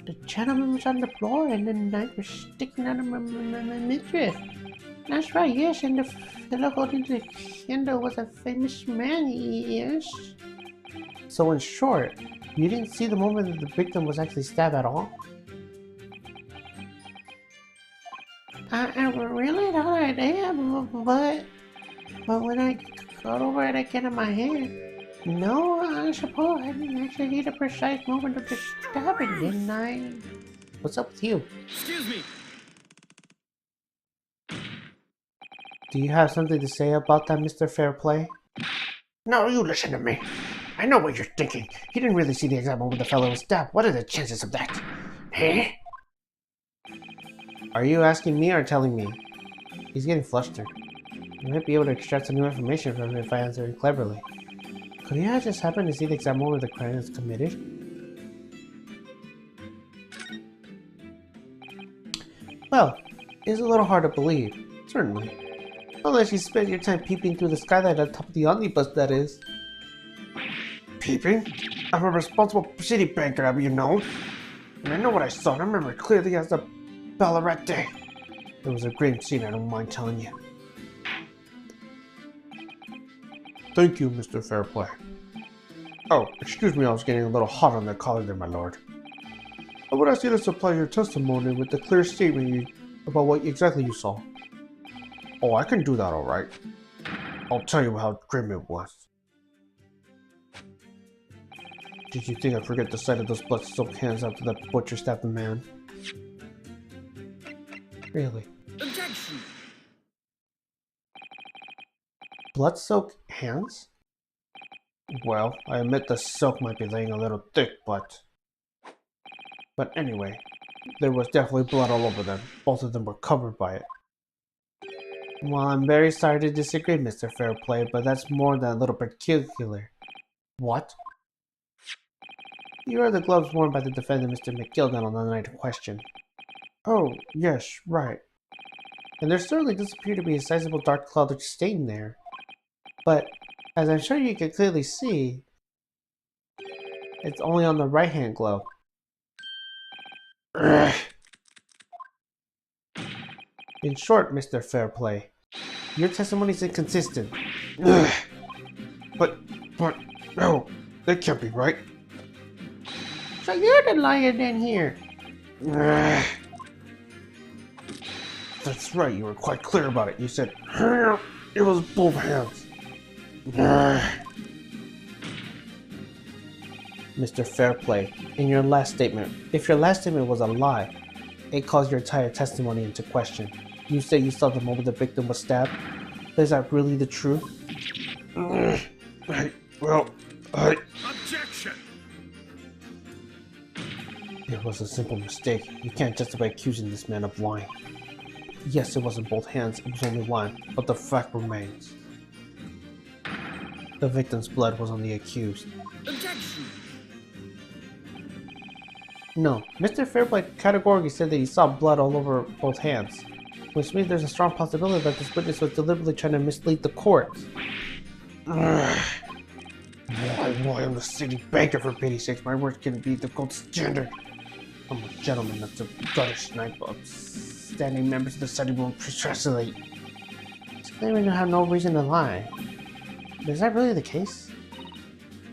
The gentleman was on the floor and the knife was sticking out of my midriff. That's right, yes, and the fellow holding the candle was a famous man, yes. So in short, you didn't see the moment that the victim was actually stabbed at all? I really don't idea, but when I got over it again in my hand, no, I suppose I didn't actually see the precise moment of the stabbing, didn't I? What's up with you? Excuse me. Do you have something to say about that, Mr. Fairplay? No, you listen to me. I know what you're thinking. You didn't really see the exact moment the fellow was stabbed. What are the chances of that? Eh? Are you asking me or telling me? He's getting flustered. I might be able to extract some new information from him if I answer it cleverly. Could he have just happened to see the exact moment the crime is committed? Well, it's a little hard to believe, certainly. Unless you spend your time peeping through the skylight on top of the omnibus, that is. Peeping? I'm a responsible city banker, you know. And I know what I saw, and I remember clearly as the Ballarat day. It was a great scene, I don't mind telling you. Thank you, Mr. Fairplay. Oh, excuse me, I was getting a little hot on the collar there, my lord. I would ask you to supply your testimony with a clear statement about what exactly you saw. Oh, I can do that, alright. I'll tell you how grim it was. Did you think I'd forget the sight of those blood-soaked hands after that butcher stabbed the man? Really? Objection. Blood-soaked hands? Well, I admit the silk might be laying a little thick, but anyway, there was definitely blood all over them. Both of them were covered by it. Well, I'm very sorry to disagree, Mr. Fairplay, but that's more than a little peculiar. What? You are the gloves worn by the defendant, Mr. McGilgan, on the night in question. Oh, yes, right. And there certainly does appear to be a sizable dark clouded stain there. But, as I'm sure you can clearly see, it's only on the right-hand glove. In short, Mr. Fairplay, your testimony is inconsistent. But, no, that can't be right. So you're the liar then here. That's right, you were quite clear about it. You said, it was both hands. Mr. Fairplay, in your last statement, if your last statement was a lie, it calls your entire testimony into question. You say you saw the moment the victim was stabbed. Is that really the truth? Objection. It was a simple mistake. You can't justify accusing this man of lying. Yes, it wasn't both hands, it was only one, but the fact remains. The victim's blood was on the accused. Objection. No, Mr. Fairplay categorically said that he saw blood all over both hands, which means there's a strong possibility that this witness was deliberately trying to mislead the court. Why, I'm the city banker, for pity's sake. My word can be the gold standard. I'm a gentleman, not a gutter snipe. Upstanding members of the city won't procrastinate. He's claiming to have no reason to lie. But is that really the case?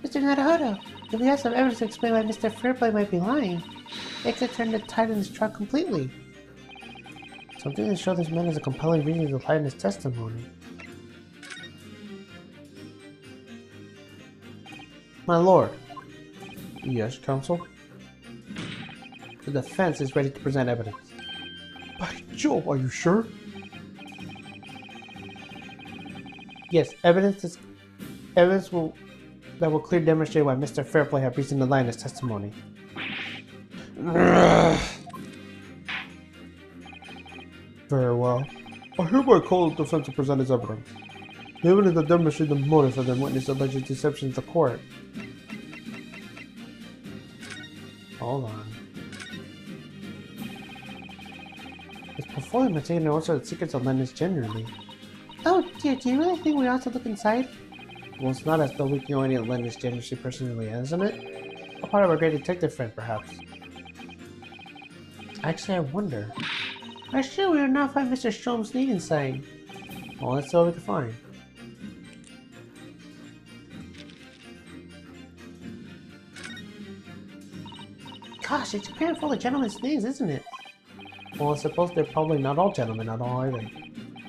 Mr. Naruhodo, if we have some evidence to explain why Mr. Fairplay might be lying, it could turn the tide in his trial completely. Something to show this man has a compelling reason to lie in his testimony. My lord. Yes, counsel? The defense is ready to present evidence. By Jove, are you sure? Yes, evidence that will clearly demonstrate why Mr. Fairplay had reason to lie in his testimony. Very well. I hereby call the defense to present its evidence. The evidence that demonstrates the motive for the witness' alleged deception to the court. Hold on. His performance taking notes of the secrets of Lennox generally. Oh dear, do you really think we ought to look inside? Well, it's not as though we know any of Lennox generously personally, isn't it? A part of our great detective friend, perhaps. Actually, I wonder. I'm sure we will not find Mr. Strom's name inside. Well, let's see what we can find. Gosh, it's a pan full of gentlemen's names, isn't it? Well, I suppose they're probably not all gentlemen at all, are they?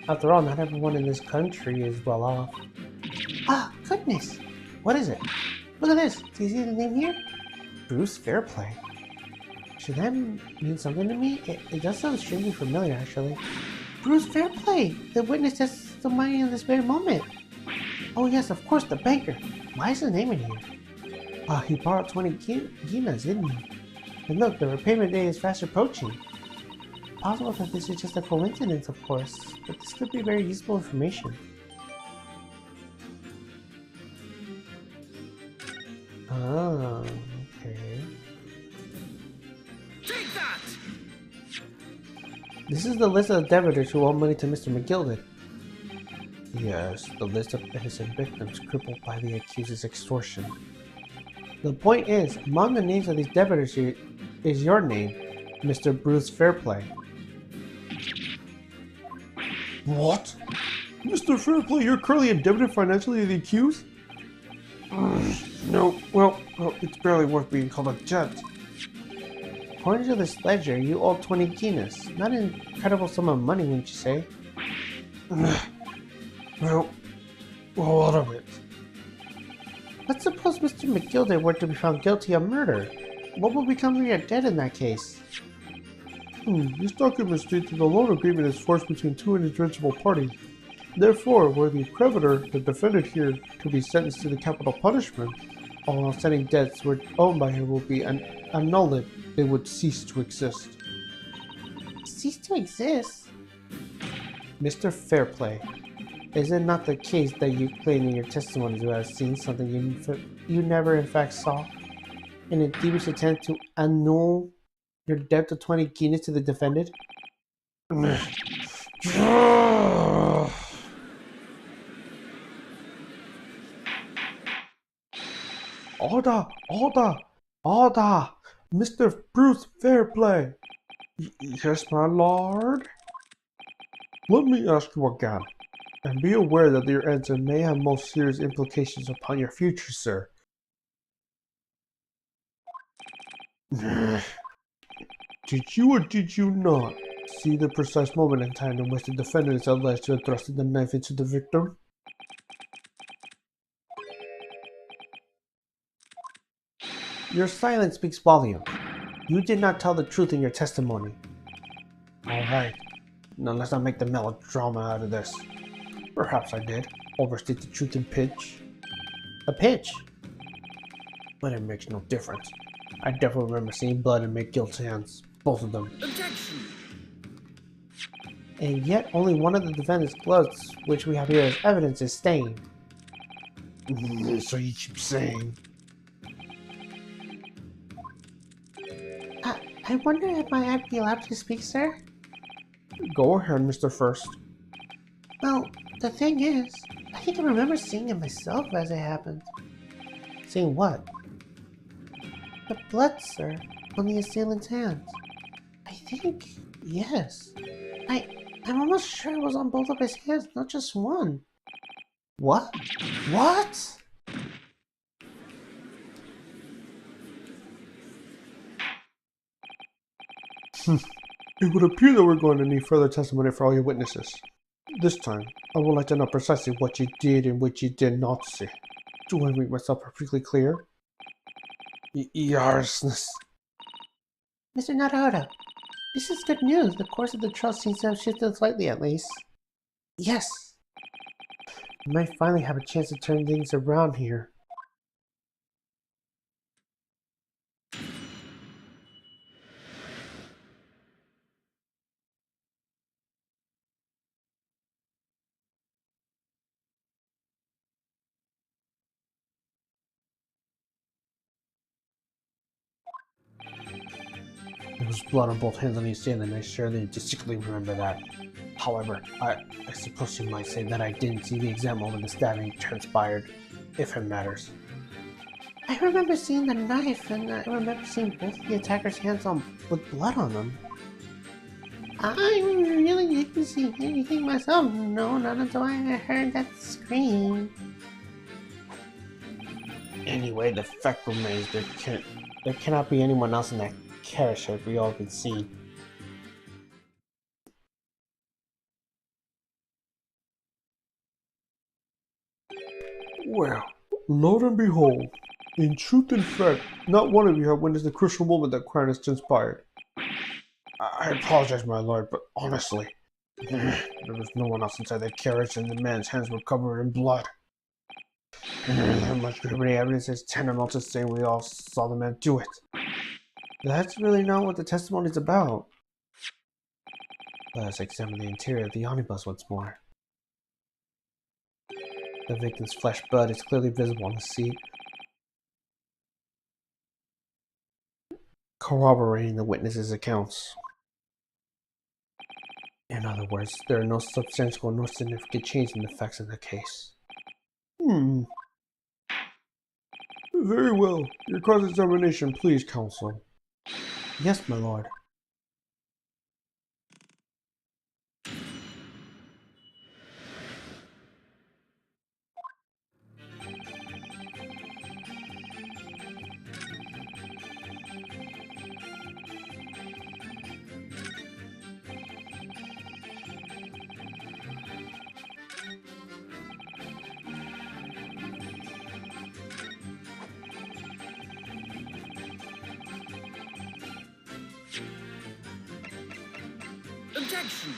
After all, not everyone in this country is well off. Ah, goodness! What is it? Look at this! Do you see the name here? Bruce Fairplay. Should that mean something to me? It does sound strangely familiar, actually. Bruce Fairplay! The witness testimony in this very moment! Oh yes, of course, the banker! Why is his name in here? Ah, he borrowed 20 guineas, didn't he? And look, the repayment day is fast approaching. Possible that this is just a coincidence, of course, but this could be very useful information. Ah, okay. Take that! This is the list of the debtors who owe money to Mr. McGilded. Yes, the list of innocent victims crippled by the accused's extortion. The point is, among the names of these debtors here is your name, Mr. Bruce Fairplay. What? Mr. Fairplay, you're currently indebted financially to the accused? No, well, it's barely worth being called a debt. According to this ledger, you owe 20 guineas. Not an incredible sum of money, wouldn't you say? Well, what of it? Let's suppose Mr. McGilded were to be found guilty of murder. What would become of your debt in that case? This document states that the loan agreement is forged between two indispensable parties. Therefore, were the creditor, the defendant here, to be sentenced to the capital punishment, all outstanding debts were owned by him will be annulled. They would cease to exist. Cease to exist? Mr. Fairplay, is it not the case that you claim in your testimony to have seen something you never in fact saw? In a thievish attempt to annul your debt of 20 guineas to the defendant? Order! Mr. Bruce Fairplay! Yes, my lord? Let me ask you again, and be aware that your answer may have most serious implications upon your future, sir. Did you or did you not see the precise moment in time in which the defendant is alleged to have thrusted the knife into the victim? Your silence speaks volumes. You did not tell the truth in your testimony. Alright, now let's not make the melodrama out of this. Perhaps I did overstate the truth in pitch. A pitch? But it makes no difference. I definitely remember seeing blood in McGill's hands. Both of them. Objection! And yet only one of the defendant's gloves, which we have here as evidence, is stained. So you keep saying. I wonder if I'd be allowed to speak, sir? Go ahead, Mr. First. Well, the thing is, I think I remember seeing it myself as it happened. Seeing what? The blood, sir, on the assailant's hands. I think, yes. I'm almost sure it was on both of his hands, not just one. What? What? It would appear that we're going to need further testimony for all your witnesses. This time, I would like to know precisely what you did and what you did not see. Do I make myself perfectly clear? Yarsness. Mr. Naruto, This is good news. The course of the trust seems to have shifted slightly, at least. Yes! We might finally have a chance to turn things around here. There was blood on both hands on each hand, and I surely distinctly remember that. However, I suppose you might say that I didn't see the exact moment the stabbing transpired, if it matters. I remember seeing the knife, and I remember seeing both the attacker's hands with blood on them. I really didn't see anything myself. No, not until I heard that scream. Anyway, the fact remains there cannot be anyone else in that carriage as we all can see. Well, lo and behold, in truth and fact, not one of you have witnessed the crucial moment that crime has transpired. I apologize, my lord, but honestly, there was no one else inside the carriage, and the man's hands were covered in blood. There must be evidence is tantamount to saying we all saw the man do it. That's really not what the testimony is about. Let us examine the interior of the omnibus once more. The victim's flesh bud is clearly visible on the seat, corroborating the witness's accounts. In other words, there are no substantial nor significant change in the facts of the case. Very well. Your cross-examination, please, counsel. Yes, my lord. Objection!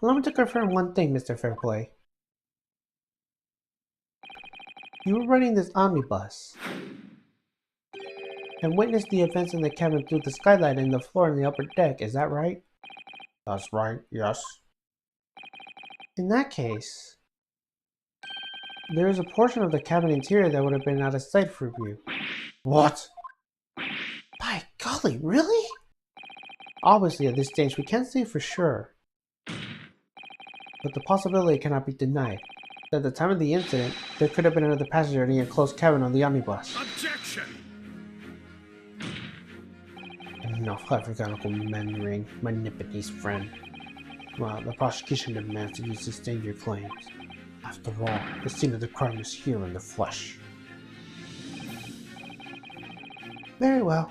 Allow me to confirm one thing, Mr. Fairplay. You were running this omnibus and witnessed the events in the cabin through the skylight and the floor in the upper deck, is that right? That's right, yes. In that case, there is a portion of the cabin interior that would have been out of sight for you. What? By golly, really? Obviously, at this stage, we can't say for sure. But the possibility cannot be denied. At the time of the incident, there could have been another passenger in the enclosed cabin on the omnibus. Objection! Enough, I forgot Uncle Menring, my Nipponese friend. Well, the prosecution demands that you sustain your claims. After all, the scene of the crime is here in the flesh. Very well.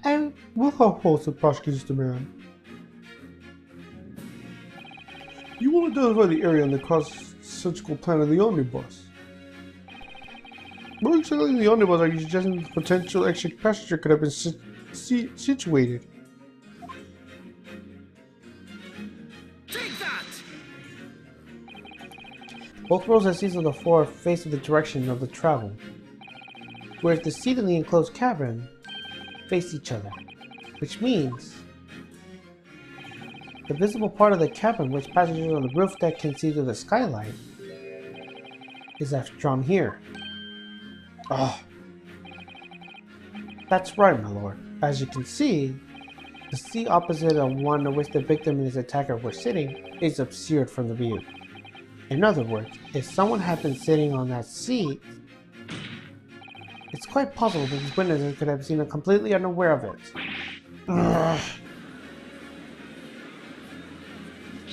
I will uphold the prosecution's demand. You will identify the area on the cross-surgical plan of the omnibus. Where exactly in the omnibus are you suggesting the potential extra passenger could have been situated? Take that! Both rows and seats on the floor face in the direction of the travel, whereas the seat in the enclosed cabin face each other, which means the visible part of the cabin which passengers on the roof deck can see through the skylight is as drawn here. Ah, That's right, my lord. As you can see, the seat opposite the one on which the victim and his attacker were sitting is obscured from the view. In other words, if someone had been sitting on that seat, it's quite possible that these witnesses could have seen it completely unaware of it. ugh.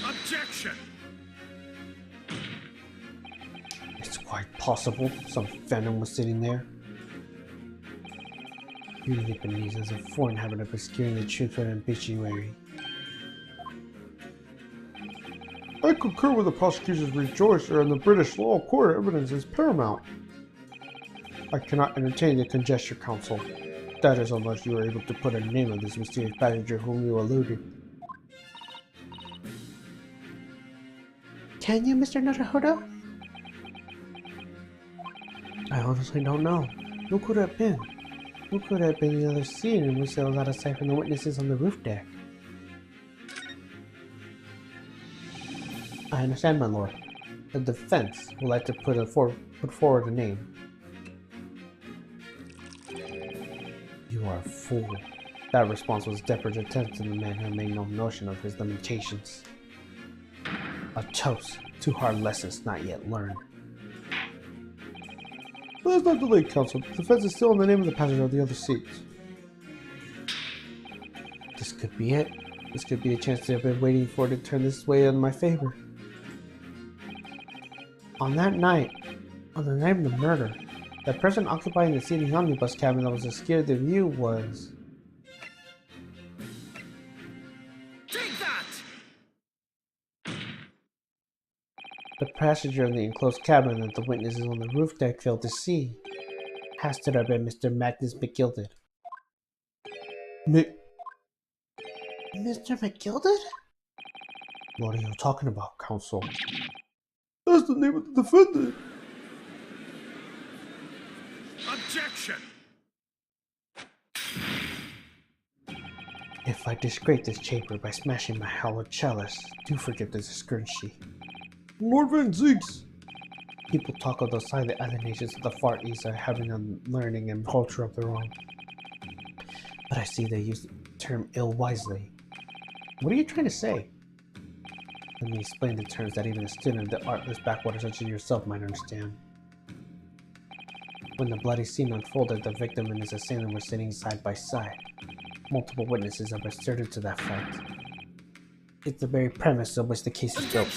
Objection! It's quite possible some phantom was sitting there. You Nipponese has a foreign habit of obscuring the truth for an obituary. I concur with the prosecution's rejoicer, and the British law court evidence is paramount. I cannot entertain the conjecture, counsel. That is unless you are able to put a name on this mysterious passenger whom you eluded. Can you, Mr. Naruhodo? I honestly don't know. Who could it have been? Who could have been the other scene in which there was out of sight from the witnesses on the roof deck? I understand, my lord. The defense would like to put forward a name. You are a fool. That response was desperate attempt to the man who made no notion of his limitations. A toast to hard lessons not yet learned. Let's not delay, Counsel. The defense is still in the name of the passenger of the other seats. This could be it. This could be a chance I've been waiting for to turn this way in my favor. On that night, on the night of the murder, the person occupying the seat in the omnibus cabin that was obscured to view was... Take that! the passenger in the enclosed cabin that the witnesses on the roof deck failed to see. Has to have been Mr. Magnus McGilded. Mr. McGilded? What are you talking about, Counsel? That's the name of the defendant! Objection! If I disgrace this chamber by smashing my hallowed chalice, do forgive the discourtesy. Lord Van Ziegs! People talk of those silent other nations of the Far East are having a learning and culture of their own. But I see they use the term ill-wisely. What are you trying to say? Let me explain the terms that even a student of the artless backwater such as yourself might understand. When the bloody scene unfolded, the victim and his assailant were sitting side by side. Multiple witnesses have asserted to that fact. It's the very premise on which the case is built.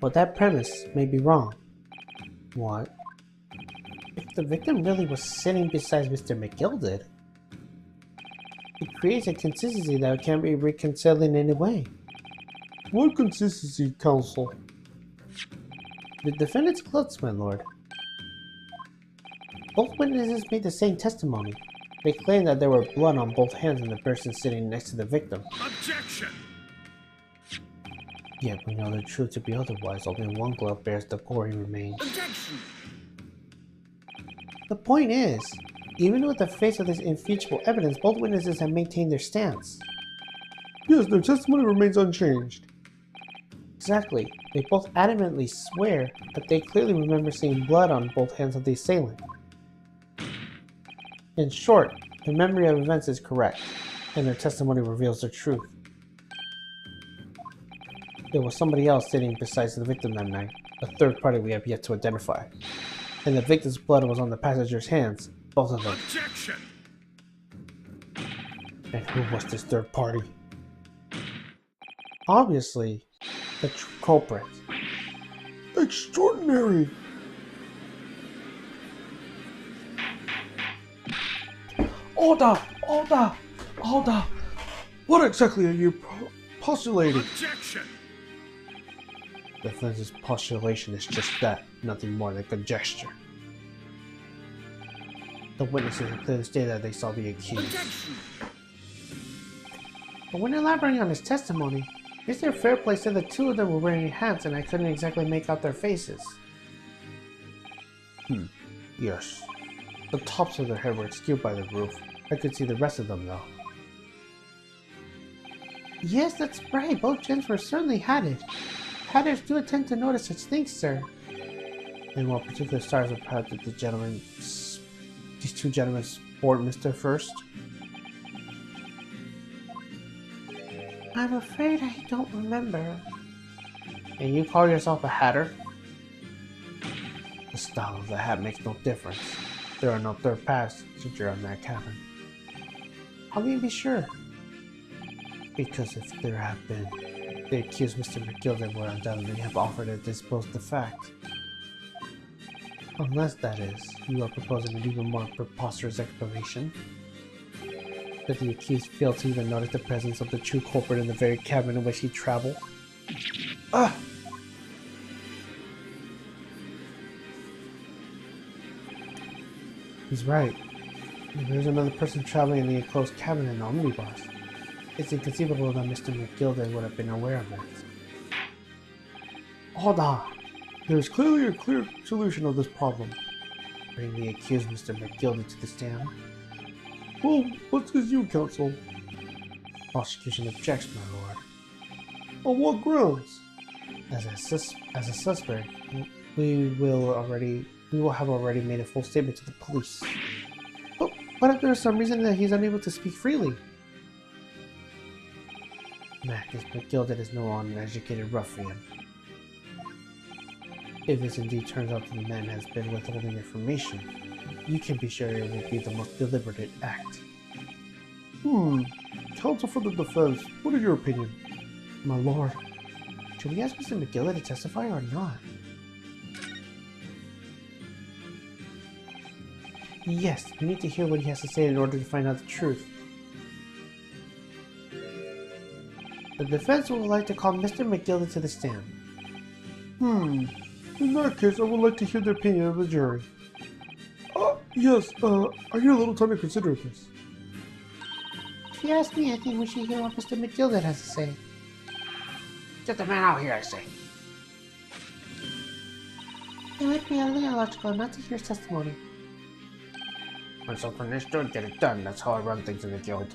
But that premise may be wrong. What? If the victim really was sitting beside Mr. McGilded, it creates a consistency that can't be reconciled in any way. What consistency, Counsel? The defendant's clothes, my lord. Both witnesses made the same testimony. They claimed that there were blood on both hands of the person sitting next to the victim. Objection! Yet we know the truth to be otherwise. Only one glove bears the gory remains. Objection! The point is, even with the face of this infeasible evidence, both witnesses have maintained their stance. Yes, their testimony remains unchanged. Exactly. They both adamantly swear that they clearly remember seeing blood on both hands of the assailant. In short, their memory of events is correct, and their testimony reveals the truth. There was somebody else sitting beside the victim that night, a third party we have yet to identify. And the victim's blood was on the passenger's hands, both of them. Objection! And who was this third party? Obviously, the true culprit. Extraordinary! Order! Order! Order! What exactly are you postulating? Objection! The defense's postulation is just that, nothing more than conjecture. The witnesses have clearly stated that they saw the accused. Objection! But when elaborating on his testimony, Mr. Fairplay said the two of them were wearing hats and I couldn't exactly make out their faces. Yes. The tops of their head were obscured by the roof. I could see the rest of them though. Yes, that's right. Both gents were certainly hatted. Hatters do tend to notice such things, sir. And what particular stars of path did these two gentlemen sport, Mr. First? I'm afraid I don't remember. And you call yourself a hatter? The style of the hat makes no difference. There are no third passengers in that cabin. How can you be sure? Because if there have been, the accused Mr. McGilded would undoubtedly have offered to dispose the fact. Unless, that is, you are proposing an even more preposterous explanation. That the accused failed to even notice the presence of the true culprit in the very cabin in which he traveled. Ah! He's right. There's another person traveling in the enclosed cabin in the omnibus. It's inconceivable that Mr. McGilden would have been aware of it. Hold on. There's clearly a clear solution of this problem. Bring the accused Mr. McGilden to the stand. Well, what says you, counsel? Prosecution objects, my lord. On what grounds? As a suspect, we will have already made a full statement to the police. But what if there's some reason that he's unable to speak freely? Magnus McGilden is no uneducated ruffian. If this indeed turns out that the man has been withholding information, you can be sure it will be the most deliberate act. Counsel for the defense, what is your opinion? My lord, should we ask Mr. McGilden to testify or not? Yes, we need to hear what he has to say in order to find out the truth. The defense would like to call Mr. McGilden to the stand. In that case, I would like to hear the opinion of the jury. Yes, I need a little time to consider this. If you ask me, I think we should hear what Mr. McGilden has to say. Get the man out here, I say. It would be illogical not to hear his testimony. When something is done, get it done. That's how I run things in the guild.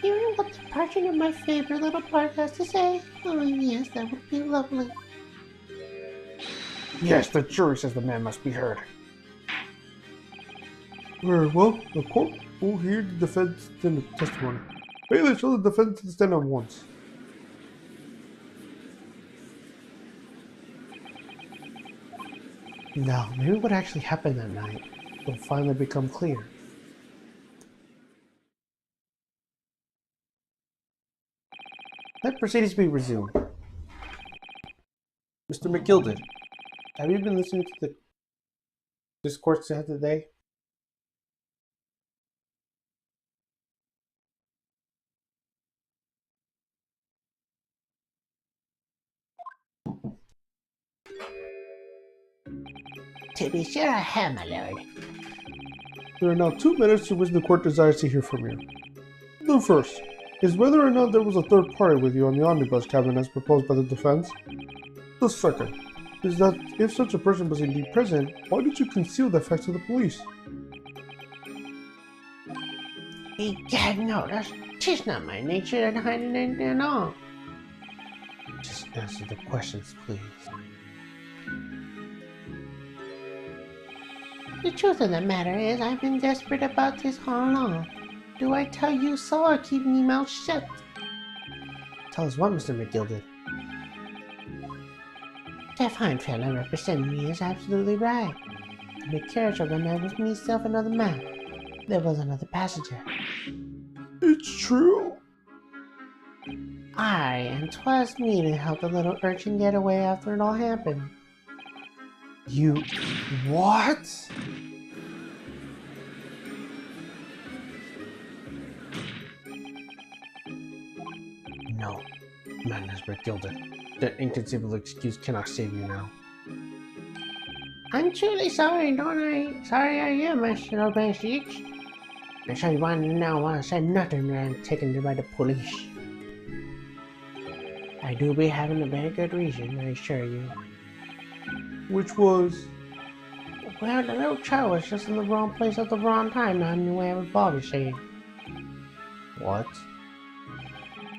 Hearing what the patron of my favorite little park has to say? Oh yes, that would be lovely. Yes, the jury says the man must be heard. Very well, the court will hear the defense testimony. Bailey, show the defense to the stand at once. Now, maybe what actually happened that night will finally become clear. Let proceedings be resumed. Mr. McGilden, have you been listening to the discourse today? To be sure I have, my lord. There are now 2 matters to which the court desires to hear from you. The first is whether or not there was a third party with you on the omnibus cabin as proposed by the defense. The second is that if such a person was indeed present, why did you conceal that fact to the police? Egad, no, that's not my nature to hide anything at all. Just answer the questions, please. The truth of the matter is, I've been desperate about this all along. Do I tell you so or keep me mouth shut? Tell us what, Mr. McGilden. That fine fellow representing me is absolutely right. The carriage of the night was myself and another man. There was another passenger. It's true. Aye, and 'twas me to help the little urchin get away after it all happened. You... what? No, Magnus McGilden. That inconceivable excuse cannot save you now. I'm truly sorry, don't I? Sorry I am, Master Obasic. I'm sure you wanted to know why I said nothing when I'm taken by the police. I do be having a very good reason, I assure you. Which was... Well, the little child was just in the wrong place at the wrong time, not in the way what Bob is saying. What?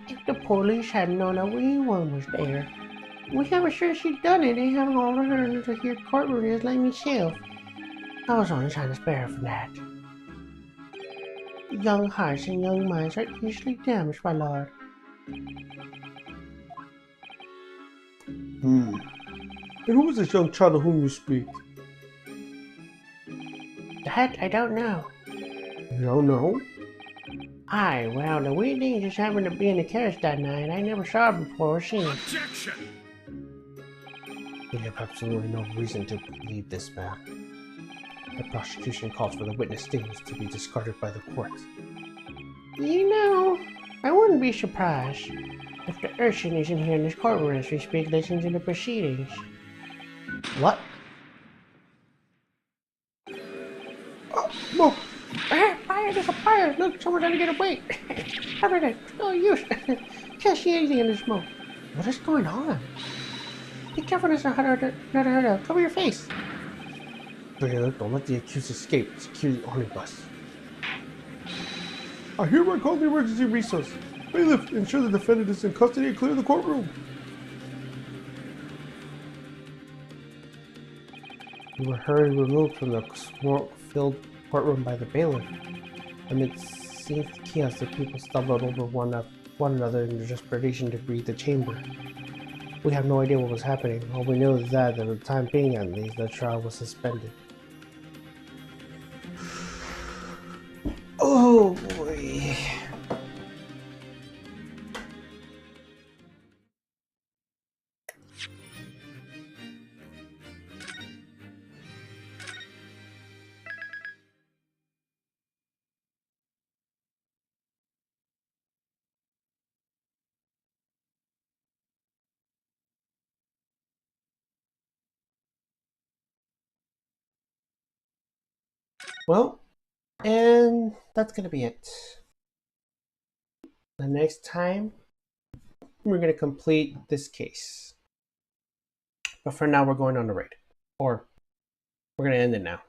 If the police had known that anyone was there, we have sure she'd done it. They haven't ordered her to hear courtroom is like myself. I was only trying to spare her from that. Young hearts and young minds are easily damaged, my lord. And who was this young child of whom you speak? That I don't know. You don't know? Aye, well, the weird thing just happened to be in the carriage that night. I never saw her before or seen her. Objection! We have absolutely no reason to believe this man. The prosecution calls for the witness statements to be discarded by the court. You know, I wouldn't be surprised if the urchin isn't here in this courtroom as we speak, listening to the proceedings. What? there's a fire! Look, someone's trying to get away! Everything! No use! Can't see anything in the smoke. What is going on? Be careful, there's another hurdle. Cover your face! Okay, don't let the accused escape. Secure the omnibus. I hereby call the emergency resource. Bailiff, ensure the defendant is in custody and clear the courtroom. We were hurriedly removed from the smoke-filled courtroom by the bailiff. Amid seething chaos, the people stumbled over one another in their desperation to breathe the chamber. We have no idea what was happening. All we know is that, at the time being at least, the trial was suspended. Oh boy. Well, and that's gonna be it. The next time, we're gonna complete this case. But for now, we're going on the raid. Or, we're gonna end it now.